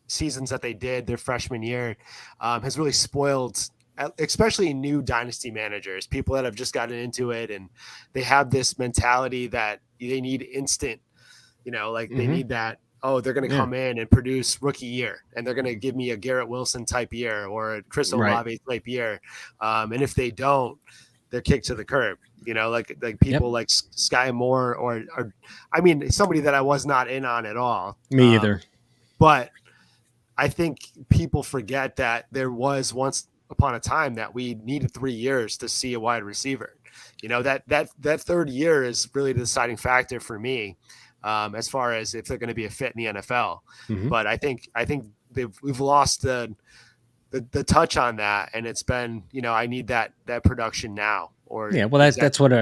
seasons that they did their freshman year, has really spoiled, especially new dynasty managers, people that have just gotten into it, and they have this mentality that they need instant, they need that. Oh, they're going to come in and produce rookie year, and they're going to give me a Garrett Wilson type year or a Chris Olave type year. And if they don't, they're kicked to the curb, like people like Sky Moore or I mean, somebody that I was not in on at all. Me either. But I think people forget that there was once upon a time that we needed 3 years to see a wide receiver. That third year is really the deciding factor for me, as far as if they're going to be a fit in the NFL. But I think we've lost the touch on that, and it's been, I need that production now. Or that's what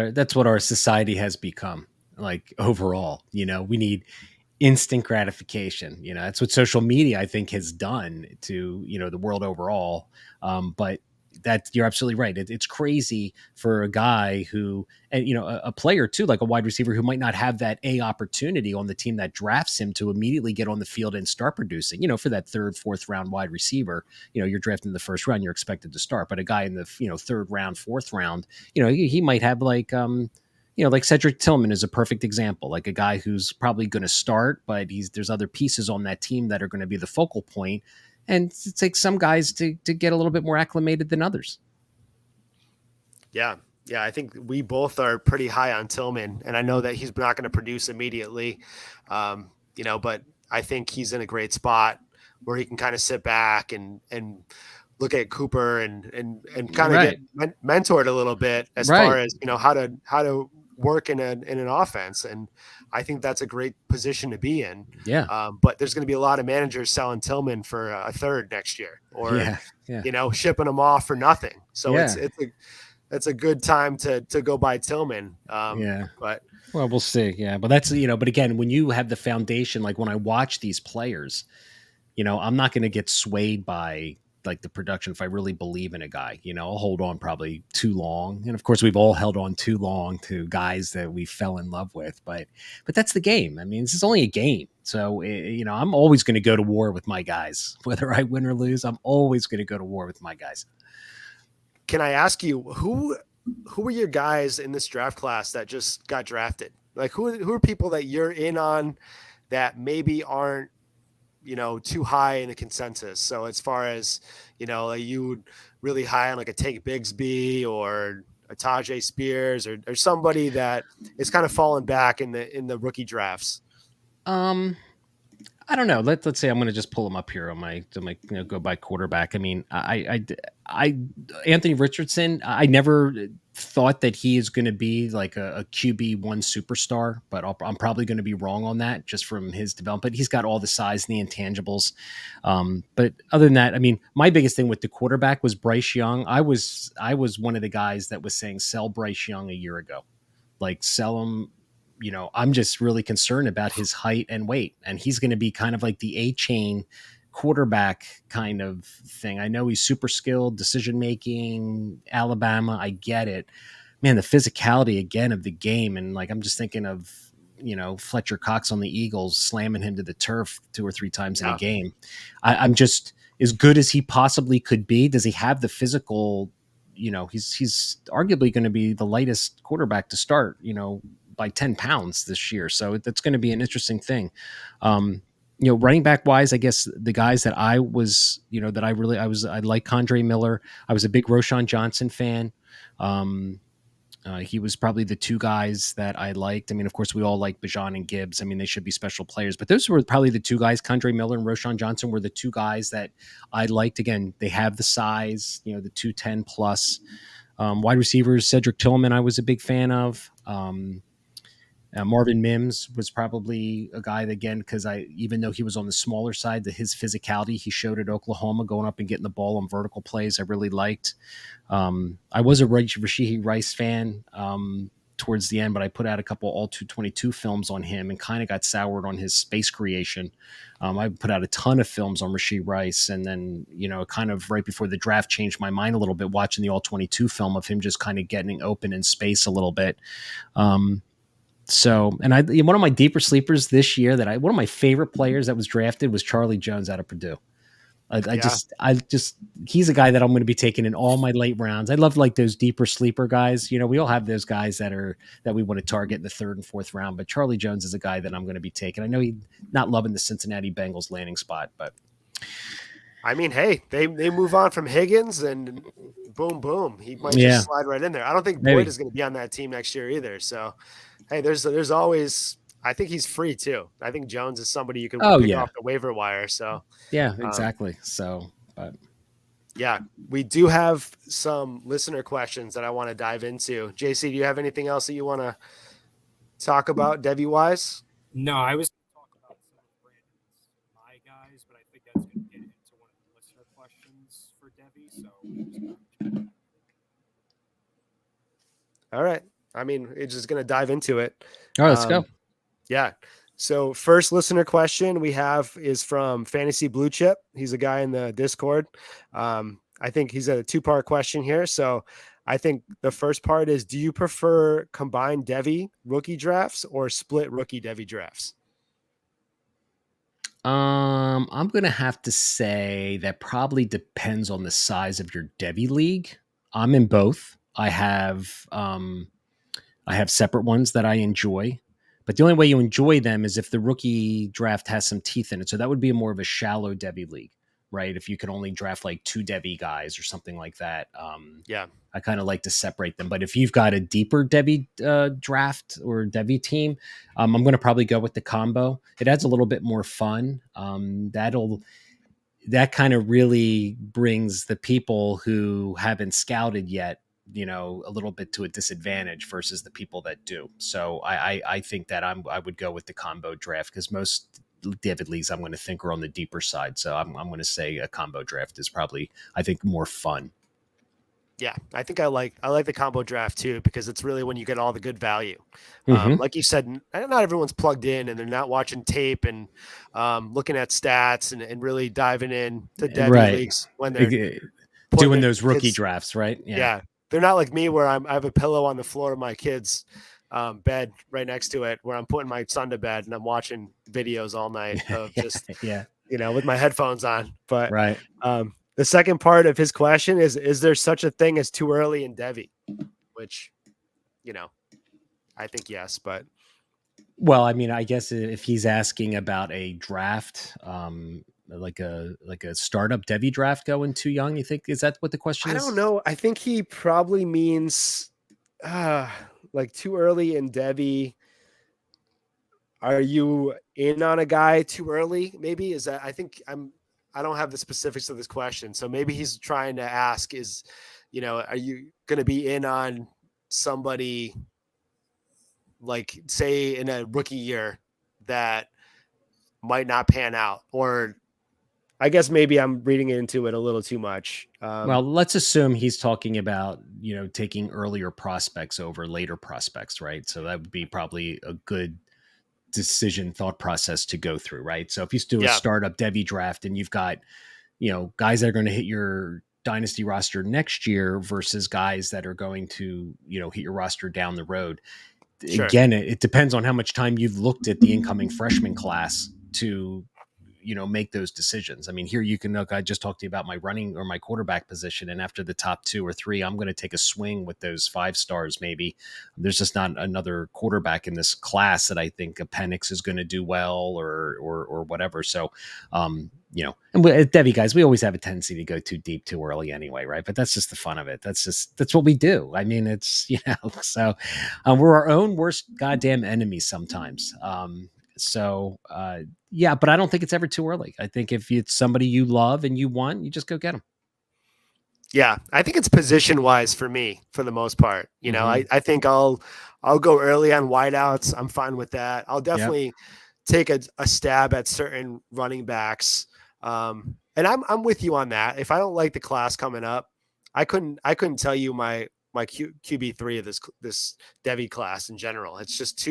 our society has become, like, overall. We need instant gratification. That's what social media, I think, has done to, the world overall. But that, you're absolutely right. It's crazy for a guy who, and, a player too, like a wide receiver who might not have that opportunity on the team that drafts him to immediately get on the field and start producing, for that third, fourth round wide receiver. You're drafting in the first round, you're expected to start, but a guy in the, third round, fourth round, he might have like Cedric Tillman is a perfect example, like a guy who's probably going to start, but there's other pieces on that team that are going to be the focal point. And it takes some guys to get a little bit more acclimated than others. Yeah. I think we both are pretty high on Tillman, and I know that he's not going to produce immediately, but I think he's in a great spot where he can kind of sit back and look at Cooper and kind of get mentored a little bit as far as, how to work in an offense. And I think that's a great position to be in. Yeah. But there's going to be a lot of managers selling Tillman for a third next year, or, shipping them off for nothing. So it's a good time to go buy Tillman. But we'll see. Yeah. But that's, but again, when you have the foundation, like when I watch these players, I'm not going to get swayed by like the production. If I really believe in a guy, I'll hold on probably too long. And of course we've all held on too long to guys that we fell in love with, but that's the game. I mean, this is only a game. So, I'm always going to go to war with my guys, whether I win or lose. I'm always going to go to war with my guys. Can I ask you, who are your guys in this draft class that just got drafted? Like who are people that you're in on that maybe aren't, too high in the consensus. So as far as, like you would really high on like a Tank Bigsby or a Tajay Spears or somebody that is kind of falling back in the rookie drafts. I don't know. Let's say I'm going to just pull him up here on my go by quarterback. I mean, I Anthony Richardson. I never thought that he is going to be like a QB1 superstar, but I'm probably going to be wrong on that just from his development. He's got all the size and the intangibles. But other than that, I mean, my biggest thing with the quarterback was Bryce Young. I was one of the guys that was saying sell Bryce Young a year ago, like sell him. I'm just really concerned about his height and weight, and he's going to be kind of like the A-chain quarterback kind of thing. I know he's super skilled, decision-making, Alabama. I get it, man. The physicality again of the game. And like, I'm just thinking of, Fletcher Cox on the Eagles slamming him to the turf 2 or 3 times in a game. I'm just as good as he possibly could be. Does he have the physical, he's arguably going to be the lightest quarterback to start, by 10 pounds this year. So that's going to be an interesting thing. Running back wise, I guess the guys that I was, I like Condre Miller. I was a big Roshan Johnson fan. He was probably the 2 guys that I liked. I mean, of course, we all like Bijan and Gibbs. I mean, they should be special players, but those were probably the 2 guys. Condre Miller and Roshan Johnson were the 2 guys that I liked. Again, they have the size, the 210 plus. Wide receivers, Cedric Tillman, I was a big fan of. Marvin Mims was probably a guy that, again, because even though he was on the smaller side, his physicality he showed at Oklahoma, going up and getting the ball on vertical plays, I really liked. I was a Rashee Rice fan towards the end, but I put out a couple all 222 films on him and kind of got soured on his space creation. I put out a ton of films on Rashee Rice, and then kind of right before the draft changed my mind a little bit, watching the all 22 film of him just kind of getting open in space a little bit. So, and one of my deeper sleepers this year one of my favorite players that was drafted was Charlie Jones out of Purdue. He's a guy that I'm going to be taking in all my late rounds. I love like those deeper sleeper guys. We all have those guys that we want to target in the 3rd and 4th round, but Charlie Jones is a guy that I'm going to be taking. I know he's not loving the Cincinnati Bengals landing spot, but I mean, hey, they move on from Higgins and boom, boom. He might just slide right in there. I don't think Boyd is going to be on that team next year either. So, hey, there's always, I think he's free too. I think Jones is somebody you can pick off the waiver wire. So yeah, exactly. But yeah, we do have some listener questions that I want to dive into. JC, do you have anything else that you want to talk about Devi wise? No, I was talking about some of Brandon's my guys, but I think that's going to get into one of the listener questions for Devi. So all right. I mean, it's just going to dive into it. All right, let's go. Yeah. So first listener question we have is from Fantasy Blue Chip. He's a guy in the Discord. I think he's a 2-part question here. So I think the first part is, do you prefer combined Devi rookie drafts or split rookie Devi drafts? I'm going to have to say that probably depends on the size of your Devi league. I'm in both. I have separate ones that I enjoy, but the only way you enjoy them is if the rookie draft has some teeth in it. So that would be more of a shallow Devi league, right? If you could only draft like 2 Devi guys or something like that. I kind of like to separate them. But if you've got a deeper Devi draft or Devi team, I'm going to probably go with the combo. It adds a little bit more fun. That kind of really brings the people who haven't scouted yet, a little bit to a disadvantage versus the people that do. So I think that I would go with the combo draft, because most Devi leagues I'm going to think are on the deeper side. So I'm going to say a combo draft is probably, I think, more fun. Yeah, I think I like the combo draft too, because it's really when you get all the good value. Like you said, not everyone's plugged in and they're not watching tape and looking at stats and really diving in to Devi leagues when they're doing those rookie drafts, right? Yeah. They're not like me where I have a pillow on the floor of my kid's bed right next to it, where I'm putting my son to bed and I'm watching videos all night of just, with my headphones on. But the second part of his question is there such a thing as too early in Devi? Which, I think yes, but Well, I mean, I guess if he's asking about a draft, like a startup Devi draft going too young, you think is that what the question I don't is? know. I think he probably means uh, like too early in Devi. Are you in on a guy too early? Maybe is that I don't have the specifics of this question. So maybe he's trying to ask is, are you going to be in on somebody like say in a rookie year that might not pan out? Or I guess maybe I'm reading into it a little too much. Well, let's assume he's talking about, taking earlier prospects over later prospects, right? So that would be probably a good decision thought process to go through, right? So if you do a Yeah, startup Devi draft and you've got, guys that are going to hit your dynasty roster next year versus guys that are going to, hit your roster down the road. sure. Again, it depends on how much time you've looked at the incoming freshman class to make those decisions. I mean, here you can look, I just talked to you about my running or my quarterback position, and after the top 2 or 3, I'm going to take a swing with those 5 stars. Maybe there's just not another quarterback in this class that I think a Penix is going to do well or whatever. So and at Debbie guys, we always have a tendency to go too deep too early anyway, right? But that's just the fun of it. That's what we do. I mean, it's so we're our own worst goddamn enemies sometimes. Yeah, but I don't think it's ever too early. I think if it's somebody you love and you want, you just go get them. Yeah, I think it's position wise for me for the most part. Mm-hmm. I think I'll go early on wideouts. I'm fine with that. I'll Yep. definitely take a stab at certain running backs. And I'm with you on that. If I don't like the class coming up, I couldn't tell you my QB3 of this Devi class in general. It's just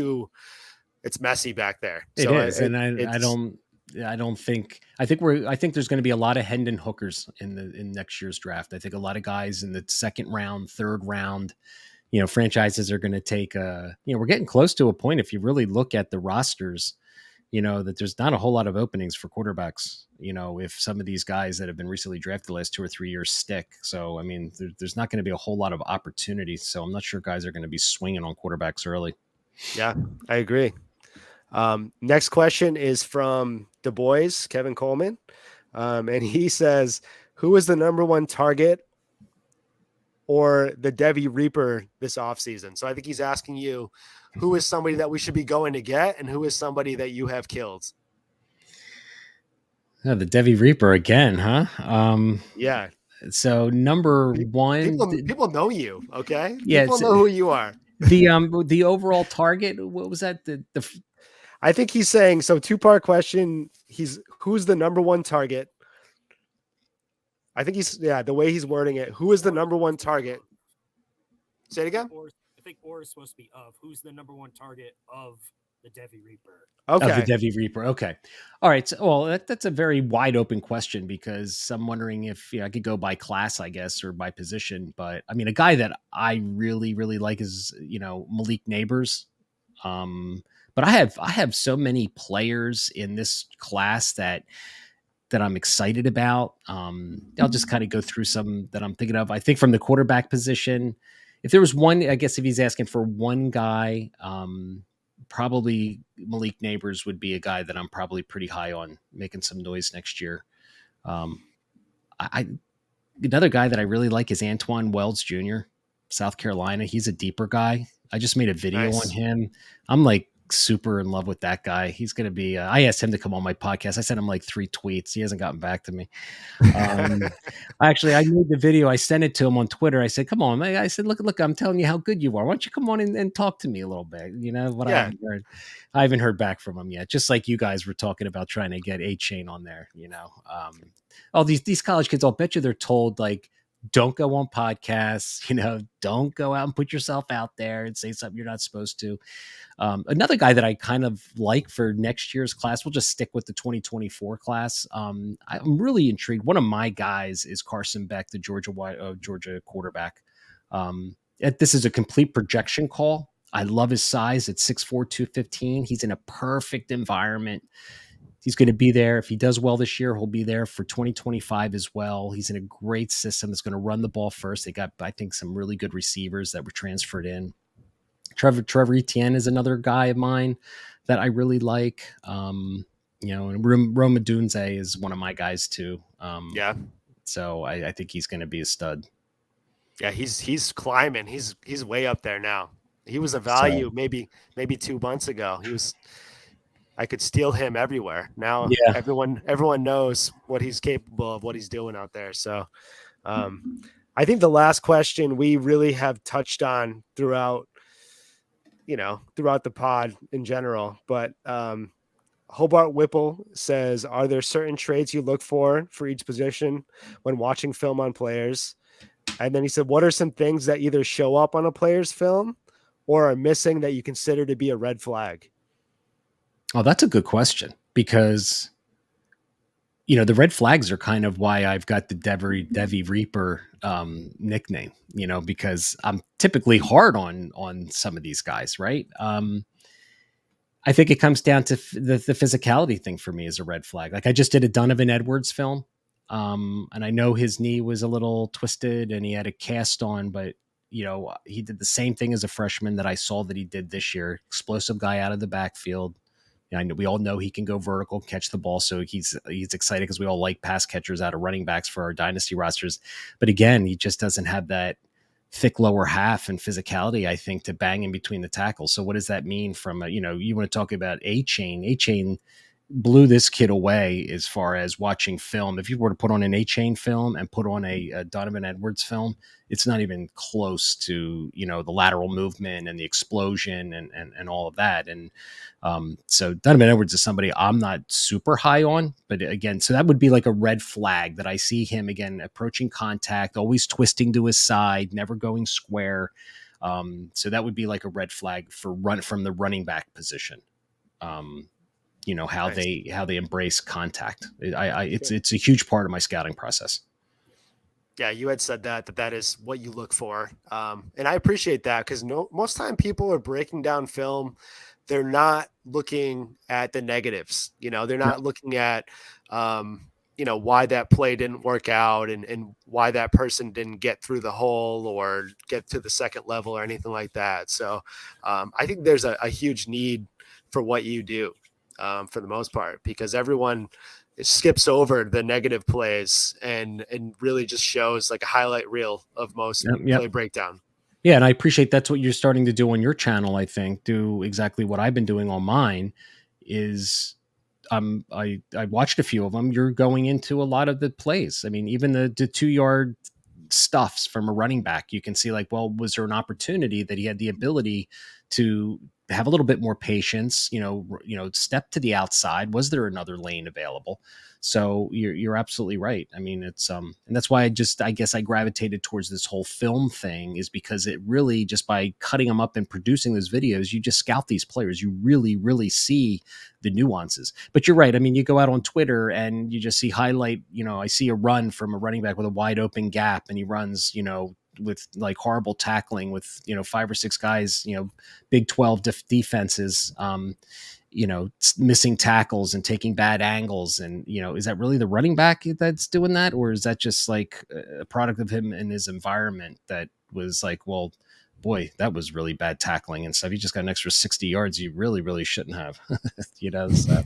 it's messy back there. It So is, and it's I don't think I think there's going to be a lot of Hendon hookers in next year's draft. I think a lot of guys in the second round, third round, franchises are going to take we're getting close to a point if you really look at the rosters, that there's not a whole lot of openings for quarterbacks. If some of these guys that have been recently drafted the last 2 or 3 years stick. So I mean, there's not going to be a whole lot of opportunities. So I'm not sure guys are going to be swinging on quarterbacks early. yeah, I agree. Next question is from Du Bois, Kevin Coleman. And he says, who is the number one target or the Devi Reaper this offseason? So I think he's asking you, who is somebody that we should be going to get and who is somebody that you have killed? Oh, the Devi Reaper again, huh? Yeah. So number one, People know you, okay? yeah, People it's know who you are. the overall target. What was that? I think he's saying, so two-part question. Who's the number one target? I think the way he's wording it, who is the number one target? Say it again. I think or is supposed to be of who's the number one target of the Devi Reaper. Of the Okay. Devi Reaper. Okay. All right. So, well, that's a very wide open question because I'm wondering if I could go by class, I guess, or by position. But I mean, a guy that I really, really like is, Malik Neighbors. But I have so many players in this class that I'm excited about. I'll just kind of go through some that I'm thinking of. I think from the quarterback position, if there was one, I guess if he's asking for one guy, probably Malik Neighbors would be a guy that I'm probably pretty high on making some noise next year. I Another guy that I really like is Antoine Wells Jr., South Carolina. He's a deeper guy. I just made a video on Nice. him. I'm like super in love with that guy. He's going to be, I asked him to come on my podcast. I sent him like 3 tweets. He hasn't gotten back to me. Actually, I made the video. I sent it to him on Twitter. I said, come on, man. I said, look, I'm telling you how good you are. Why don't you come on and talk to me a little bit? But Yeah. I haven't heard back from him yet. Just like you guys were talking about trying to get A-Chain on there, all these college kids, I'll bet you they're told like, don't go on podcasts, don't go out and put yourself out there and say something you're not supposed to. Another guy that I kind of like for next year's class, we'll just stick with the 2024 class. I'm really intrigued. One of my guys is Carson Beck, the Georgia quarterback. This is a complete projection call. I love his size at 6'4", 215. He's in a perfect environment. He's going to be there. If he does well this year, he'll be there for 2025 as well. He's in a great system that's going to run the ball first. They got, I think, some really good receivers that were transferred in. Trevor Etienne is another guy of mine that I really like. And Roma Dunze is one of my guys too. Yeah. So I think he's going to be a stud. Yeah, he's climbing. He's way up there now. He was a So value maybe 2 months ago. I could steal him everywhere. Now yeah, everyone knows what he's capable of, what he's doing out there. So I think the last question we really have touched on throughout the pod in general, but Hobart Whipple says, are there certain traits you look for each position when watching film on players? And then he said, what are some things that either show up on a player's film or are missing that you consider to be a red flag? oh, that's a good question because the red flags are kind of why I've got the Devi Reaper nickname. Because I'm typically hard on some of these guys, right? I think it comes down to the physicality thing for me is a red flag. Like I just did a Donovan Edwards film, and I know his knee was a little twisted and he had a cast on, but he did the same thing as a freshman that I saw that he did this year. Explosive guy out of the backfield. I know we all know he can go vertical, catch the ball, so he's excited because we all like pass catchers out of running backs for our dynasty rosters. But again, he just doesn't have that thick lower half and physicality, I think, to bang in between the tackles. So what does that mean from you want to talk about A-Chain blew this kid away as far as watching film. If you were to put on an A-Chain film and put on a Donovan Edwards film, it's not even close to, the lateral movement and the explosion and all of that. And so Donovan Edwards is somebody I'm not super high on, but again, so that would be like a red flag that I see him again, approaching contact, always twisting to his side, never going square. So that would be like a red flag for from the running back position. How Nice. they embrace contact. It's a huge part of my scouting process. Yeah, you had said that is what you look for. And I appreciate that because most time people are breaking down film. They're not looking at the negatives. They're not looking at, why that play didn't work out and why that person didn't get through the hole or get to the second level or anything like that. So I think there's a huge need for what you do. For the most part, because everyone skips over the negative plays and really just shows like a highlight reel of most play breakdown. Yeah, and I appreciate that's what you're starting to do on your channel. I think do exactly what I've been doing on mine. Is I watched a few of them. You're going into a lot of the plays. I mean, even the 2-yard stuffs from a running back, you can see like, well, was there an opportunity that he had the ability to have a little bit more patience, step to the outside? Was there another lane available? So you're absolutely right. I mean, it's and that's why I guess I gravitated towards this whole film thing, is because it really, just by cutting them up and producing those videos, you just scout these players. You really, really see the nuances. But you're right. I mean, you go out on Twitter and you just see highlight, I see a run from a running back with a wide open gap and he runs, with like horrible tackling with 5 or 6 guys, Big 12 defenses, missing tackles and taking bad angles. And is that really the running back that's doing that, or is that just like a product of him and his environment that was like, well, boy, that was really bad tackling and stuff. You just got an extra 60 yards you really, really shouldn't have. So.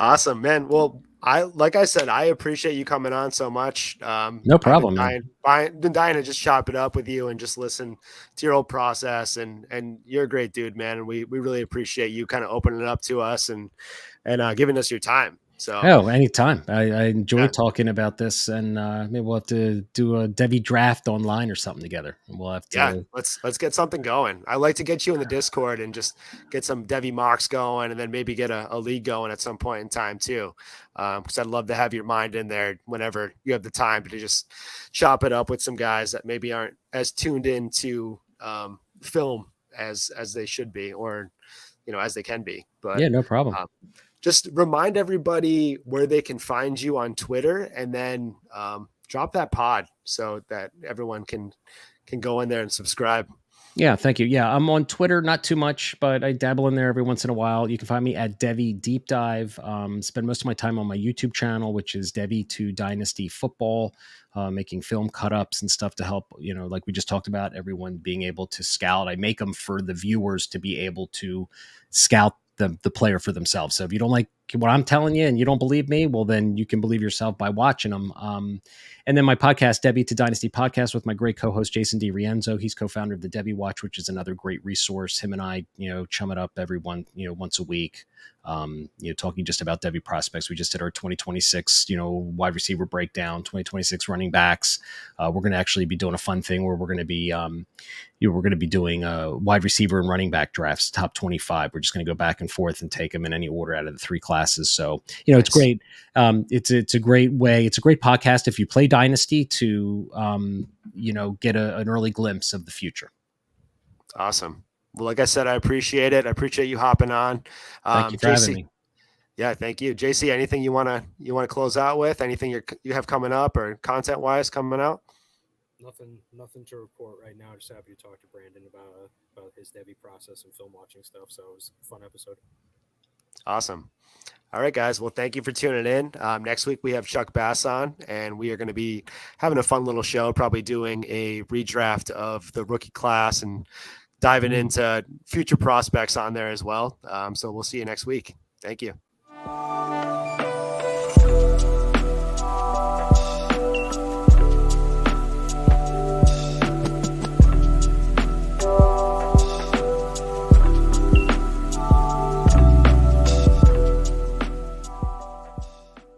Awesome, man. Well, like I said, I appreciate you coming on so much. No problem, I've been dying to just chop it up with you and just listen to your whole process. And you're a great dude, man. And we really appreciate you kind of opening it up to us and giving us your time. So, anytime. I enjoy talking about this, and maybe we'll have to do a Devi draft online or something together. And we'll have to. Yeah, let's get something going. I like to get you in the Discord and just get some Devi mocks going, and then maybe get a league going at some point in time too. Because I'd love to have your mind in there whenever you have the time to just chop it up with some guys that maybe aren't as tuned into film as they should be, or as they can be. But yeah, no problem. Just remind everybody where they can find you on Twitter, and then drop that pod so that everyone can go in there and subscribe. Yeah, thank you. Yeah, I'm on Twitter, not too much, but I dabble in there every once in a while. You can find me at Devi Deep Dive. Spend most of my time on my YouTube channel, which is Devi to Dynasty Football, making film cut ups and stuff to help, like we just talked about, everyone being able to scout. I make them for the viewers to be able to scout the player for themselves. So if you don't like what I'm telling you and you don't believe me, well, then you can believe yourself by watching them. And then my podcast, Debbie to Dynasty Podcast, with my great co-host Jason DiRienzo. He's co-founder of the Debbie Watch, which is another great resource. Him and I, chum it up once a week. Talking just about Debbie prospects. We just did our 2026, wide receiver breakdown, 2026 running backs. We're going to actually be doing a fun thing where we're going to be doing wide receiver and running back drafts, top 25. We're just going to go back and forth and take them in any order out of the 3 classes. So, Nice. It's great. It's a great way. It's a great podcast if you play Dynasty to, get an early glimpse of the future. Awesome. Well, like I said, I appreciate it. I appreciate you hopping on. Thank you for having me. Yeah, thank you, JC. Anything you wanna close out with? Anything you have coming up or content wise coming out? Nothing to report right now. Just happy to talk to Brandon about his Debbie process and film watching stuff. So it was a fun episode. Awesome. All right, guys. Well, thank you for tuning in. Next week we have Chuck Bass on, and we are going to be having a fun little show, probably doing a redraft of the rookie class and diving into future prospects on there as well. So we'll see you next week. Thank you.